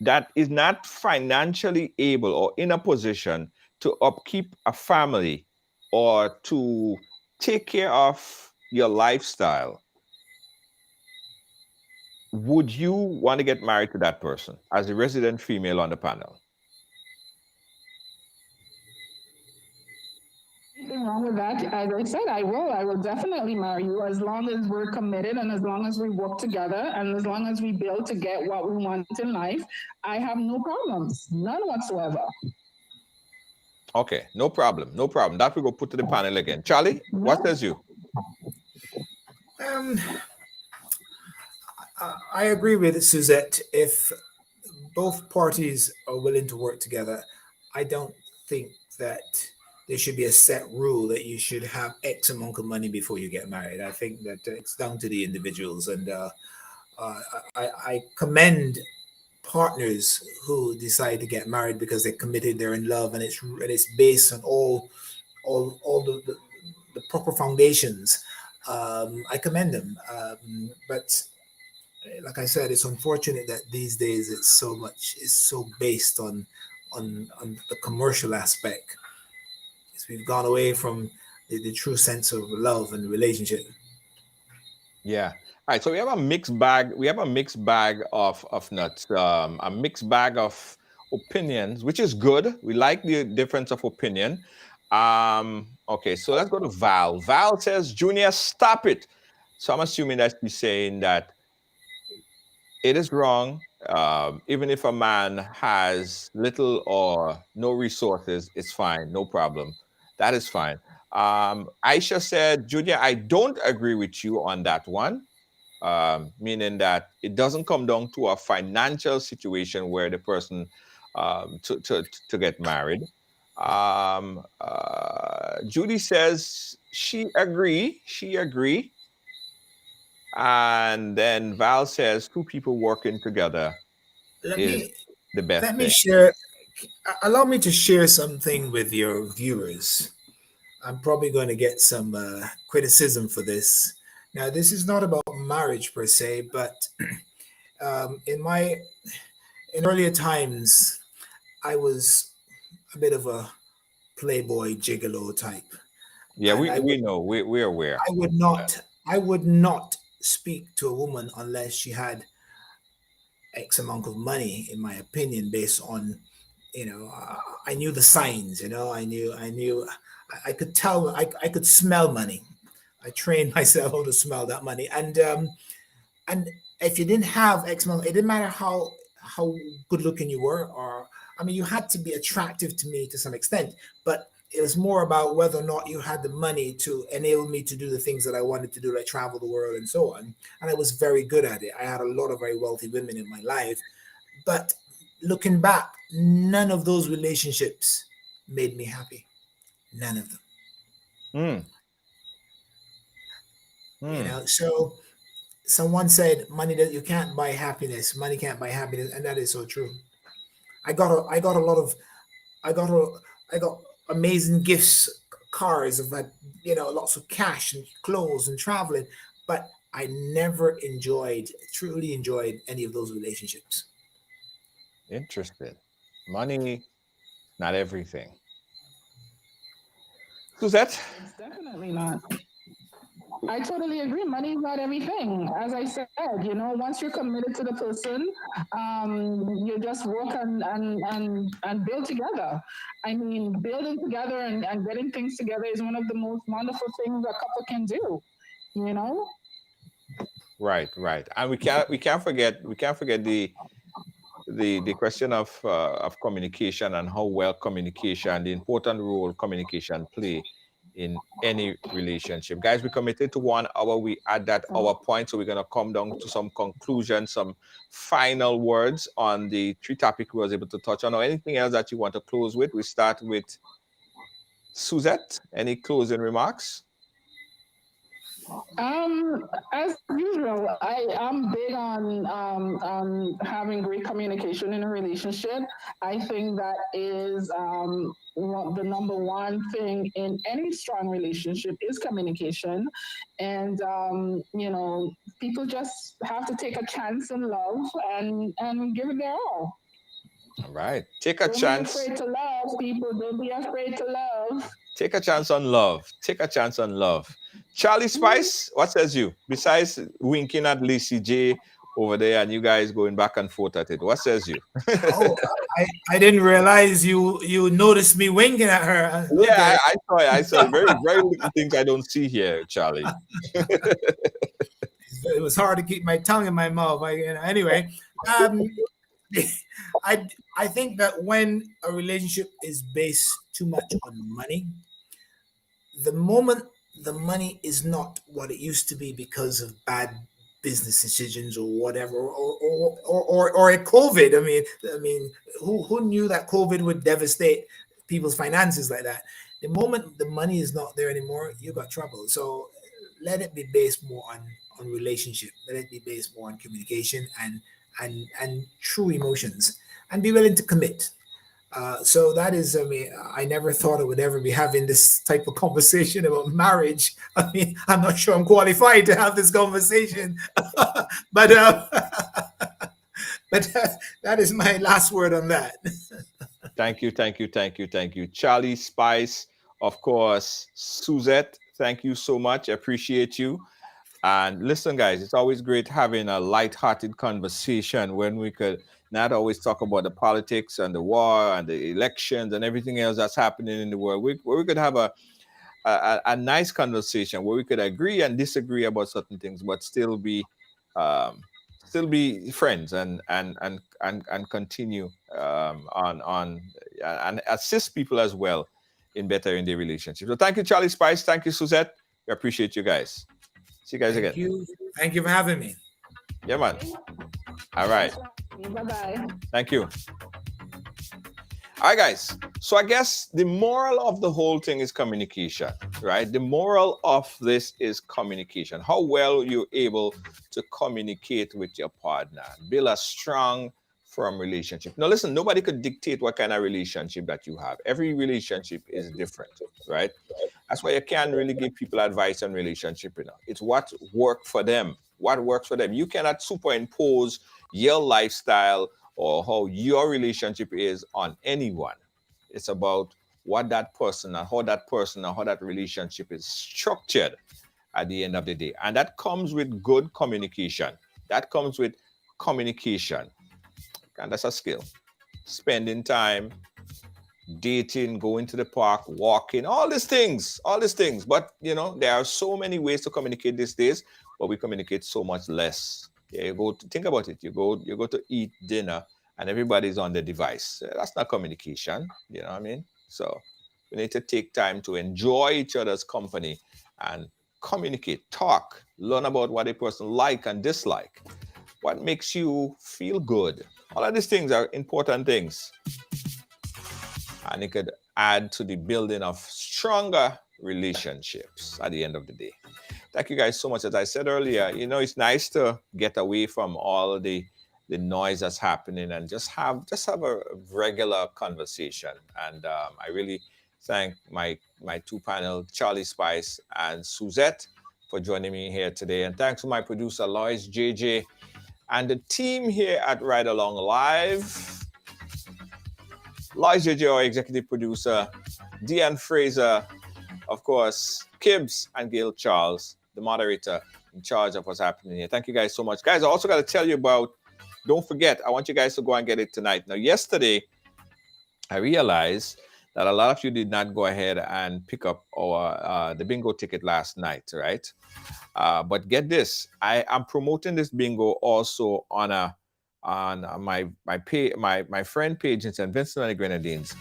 that is not financially able or in a position to upkeep a family or to take care of your lifestyle, would you want to get married to that person as a resident female on the panel? Anything wrong with that? As I said, I will. I will definitely marry you as long as we're committed and as long as we work together and as long as we build to get what we want in life. I have no problems, none whatsoever. Okay, no problem, no problem. That we go put to the panel again. Charlie, what No. says you? Um, I agree with Suzette. If both parties are willing to work together, I don't think that there should be a set rule that you should have X amount of money before you get married. I think that it's down to the individuals, and uh, I commend partners who decide to get married because they're committed, they're in love, and it's based on all the proper foundations. I commend them, but like I said, it's unfortunate that these days it's so based on the commercial aspect. We've gone away from the true sense of love and relationship. Yeah. All right. So we have a mixed bag. We have a mixed bag of nuts. A mixed bag of opinions, which is good. We like the difference of opinion. Okay. So let's go to Val. Val says, Junior, stop it. So I'm assuming that she's saying that it is wrong. Even if a man has little or no resources, it's fine, no problem. That is fine. Aisha said, Junior, I don't agree with you on that one, meaning that it doesn't come down to a financial situation where the person to get married. Judy says she agree, and then Val says two people working together Let is me the best let me thing. share. Allow me to share something with your viewers. I'm probably going to get some criticism for this. Now, this is not about marriage per se, but in my in earlier times, I was a bit of a playboy gigolo type, Yeah, and we know, we're aware. I would not I would not speak to a woman unless she had X amount of money, in my opinion, based on, I knew the signs. I could tell, I could smell money. I trained myself how to smell that money, and if you didn't have X amount, it didn't matter how good looking you were, or I mean, you had to be attractive to me to some extent, but it was more about whether or not you had the money to enable me to do the things that I wanted to do, like travel the world and so on. And I was very good at it. I had a lot of very wealthy women in my life, but looking back, none of those relationships made me happy. None of them. Hmm. Hmm. So someone said money, that you can't buy happiness, money can't buy happiness, and that is so true. I got a lot of I got a I got amazing gifts, cars. I've had, lots of cash and clothes and traveling, but I never truly enjoyed any of those relationships. Interesting. Money, not everything. Suzette? It's definitely not. I totally agree. Money is not everything. As I said, once you're committed to the person, you just work and build together. I mean, building together and getting things together is one of the most wonderful things a couple can do, you know? Right, right. And we can't forget the question of communication and how well communication, the important role communication play in any relationship. Guys, we committed to 1 hour. We at that hour point, so we're gonna come down to some conclusion, some final words on the three topic we was able to touch on, or anything else that you want to close with. We start with Suzette. Any closing remarks? As usual, I am big on having great communication in a relationship. I think that is the number one thing in any strong relationship is communication, and people just have to take a chance in love and give it their all. All right. Take a Don't be chance. afraid to love, people. Don't be afraid to love. Take a chance on love. Take a chance on love. Charlie Spice, what says you? Besides winking at Lacey J over there and you guys going back and forth at it, what says you? Oh, I didn't realize you noticed me winking at her. Yeah, Okay, I saw it. I saw it. Very, very little things I don't see here, Charlie. it was hard to keep my tongue in my mouth. Anyway, um, I I think that when a relationship is based too much on money, the moment the money is not what it used to be because of bad business decisions or whatever, or a COVID. I mean, who knew that COVID would devastate people's finances like that? The moment the money is not there anymore, you got trouble. So let it be based more on relationship. Let it be based more on communication and true emotions, and be willing to commit. So that is, I mean, I never thought I would ever be having this type of conversation about marriage. I mean, I'm not sure I'm qualified to have this conversation, but that is my last word on that. Thank you, thank you, thank you, thank you. Charlie Spice, of course, Suzette, thank you so much. Appreciate you. And listen, guys, it's always great having a light-hearted conversation when we could not always talk about the politics and the war and the elections and everything else that's happening in the world. Where we could have a nice conversation where we could agree and disagree about certain things, but um, still be friends and continue and assist people as well in bettering their relationship. So thank you, Charlie Spice. Thank you, Suzette. We appreciate you guys. See you guys Thank again. you. Thank you for having me. Yeah, man. All right. Bye-bye. Thank you. All right, guys. So I guess the moral of the whole thing is communication, right? The moral of this is communication. How well you're able to communicate with your partner. Build a strong, firm relationship. Now, listen, nobody could dictate what kind of relationship that you have. Every relationship is different, right? That's why you can't really give people advice on relationship. It's what works for them. What works for them. You cannot superimpose your lifestyle or how your relationship is on anyone. It's about what that person and how that relationship is structured at the end of the day. And that comes with good communication. That comes with communication. And that's a skill. Spending time, dating, going to the park, walking, all these things. But there are so many ways to communicate these days, but we communicate so much less. Yeah, think about it. You go to eat dinner and everybody's on the device. That's not communication. You know what I mean? So we need to take time to enjoy each other's company and communicate, talk, learn about what a person like and dislike, what makes you feel good. All of these things are important things. And it could add to the building of stronger relationships at the end of the day. Thank you guys so much. As I said earlier, it's nice to get away from all the noise that's happening and just have a regular conversation. And I really thank my two panel, Charlie Spice and Suzette, for joining me here today. And thanks to my producer, Lois JJ, and the team here at Ride Along Live. Lois JJ, our executive producer, Deanne Fraser, of course, Kibbs and Gail Charles, the moderator in charge of what's happening here. Thank you guys so much. Guys, I also got to tell you about, don't forget, I want you guys to go and get it tonight. Now, yesterday, I realized that a lot of you did not go ahead and pick up the bingo ticket last night, right? But get this, I am promoting this bingo also on my friend page in St. Vincent and the Grenadines.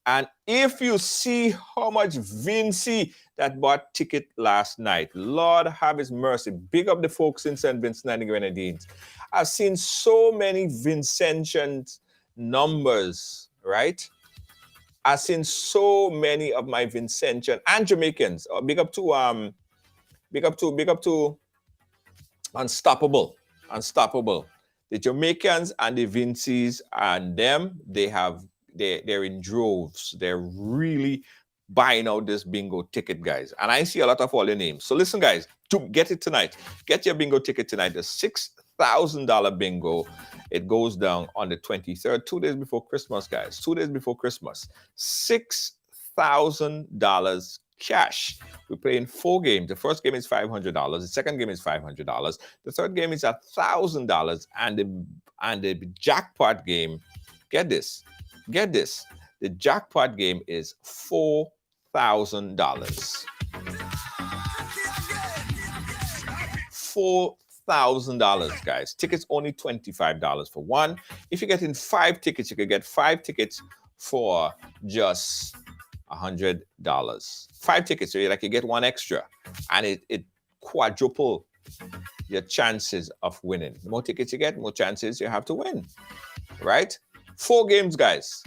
And if you see how much Vinci that bought ticket last night, Lord have his mercy, big up the folks in St. Vincent and the Grenadines. I've seen so many Vincentian numbers, right? I've seen so many of my Vincentian and Jamaicans. Big up to Unstoppable. The Jamaicans and the Vincies and them, they're in droves. They're really buying out this bingo ticket, guys. And I see a lot of all your names. So listen, guys, to get it tonight. Get your bingo ticket tonight. The $6,000 bingo. It goes down on the 23rd, 2 days before Christmas, guys. 2 days before Christmas. $6,000 cash. We're playing 4 games. The first game is $500. The second game is $500. The third game is $1,000. And the jackpot game, get this. The jackpot game is $4,000. $4,000, guys. Tickets only $25 for one. If you're getting 5 tickets, you could get 5 tickets for just $100. 5 tickets, so you get one extra, and it quadruple your chances of winning. The more tickets you get, more chances you have to win, right? 4 games, guys.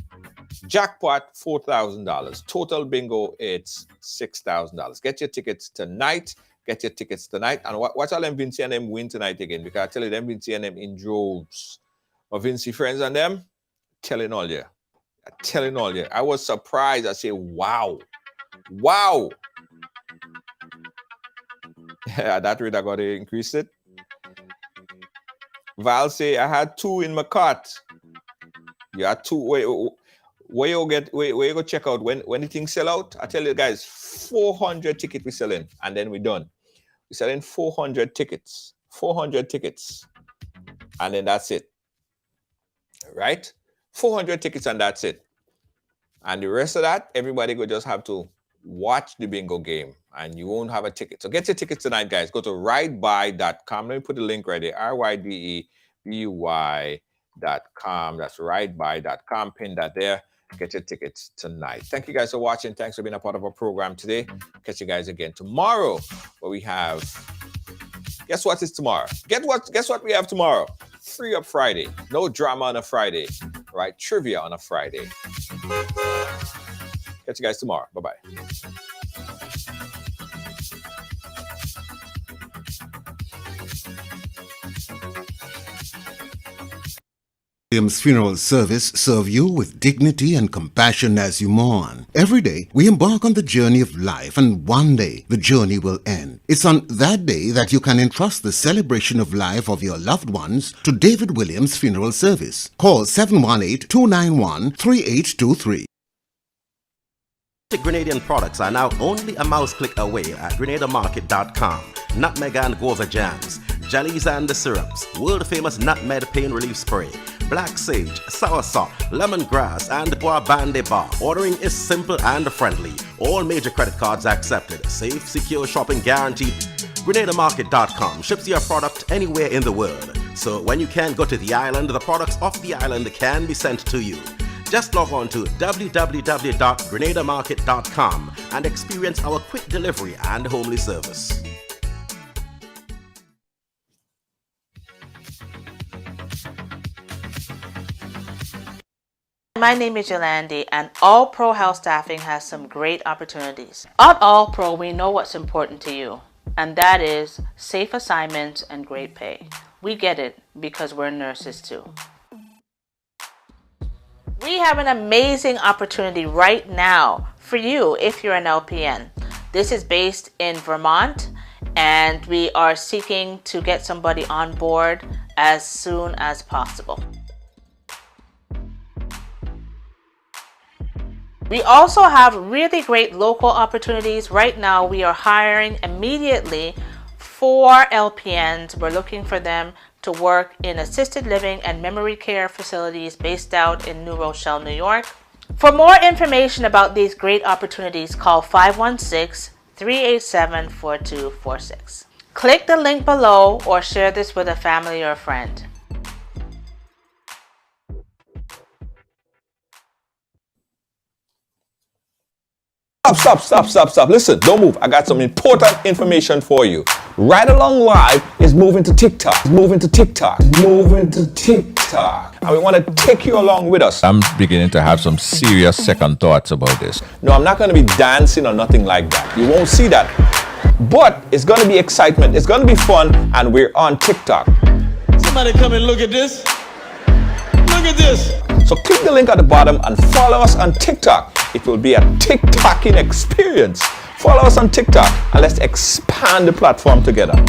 Jackpot, $4,000. Total bingo, it's $6,000. Get your tickets tonight. And watch all them Vinci and them win tonight again, because I tell you, them Vinci and them in droves. My Vinci friends and them, telling all you. I was surprised. I say, wow. At that rate, I got to increase it. Val say, I had 2 in my cart. You had 2. Where you go check out when the things sell out? I tell you guys, 400 tickets we selling, and then we're done. We're selling 400 tickets. 400 tickets. And then that's it. Right? 400 tickets and that's it. And the rest of that, everybody will just have to watch the bingo game and you won't have a ticket. So get your tickets tonight, guys. Go to ridebuy.com. Let me put the link right there. RYDEBY.com. That's ridebuy.com. Pin that there. Get your tickets tonight. Thank you guys for watching. Thanks for being a part of our program today. Catch you guys again tomorrow where we have, guess what is tomorrow? Guess what we have tomorrow? Free Up Friday. No drama on a Friday, right? Trivia on a Friday. Catch you guys tomorrow. Bye-bye. Williams Funeral Service serve you with dignity and compassion as you mourn. Every day, we embark on the journey of life, and one day, the journey will end. It's on that day that you can entrust the celebration of life of your loved ones to David Williams Funeral Service. Call 718-291-3823. Grenadian products are now only a mouse click away at grenadamarket.com. Nutmeg and guava jams, jellies and syrups, world-famous nutmeg pain relief spray, black sage, soursop, lemongrass, and bois bande bar. Ordering is simple and friendly. All major credit cards accepted. Safe, secure shopping guaranteed. grenadamarket.com ships your product anywhere in the world. So when you can't go to the island, the products off the island can be sent to you. Just log on to www.grenadamarket.com and experience our quick delivery and homely service. My name is Yolandi, and All Pro Health Staffing has some great opportunities. At All Pro, we know what's important to you, and that is safe assignments and great pay. We get it because we're nurses too. We have an amazing opportunity right now for you if you're an LPN. This is based in Vermont, and we are seeking to get somebody on board as soon as possible. We also have really great local opportunities. Right now, we are hiring immediately 4 LPNs. We're looking for them to work in assisted living and memory care facilities based out in New Rochelle, New York. For more information about these great opportunities, call 516-387-4246. Click the link below or share this with a family or friend. Stop. Listen, don't move. I got some important information for you. Ride Along Live is moving to TikTok. And we want to take you along with us. I'm beginning to have some serious second thoughts about this. No, I'm not going to be dancing or nothing like that. You won't see that. But it's going to be excitement. It's going to be fun. And we're on TikTok. Somebody come and look at this. Look at this. So click the link at the bottom and follow us on TikTok. It will be a TikToking experience. Follow us on TikTok and let's expand the platform together.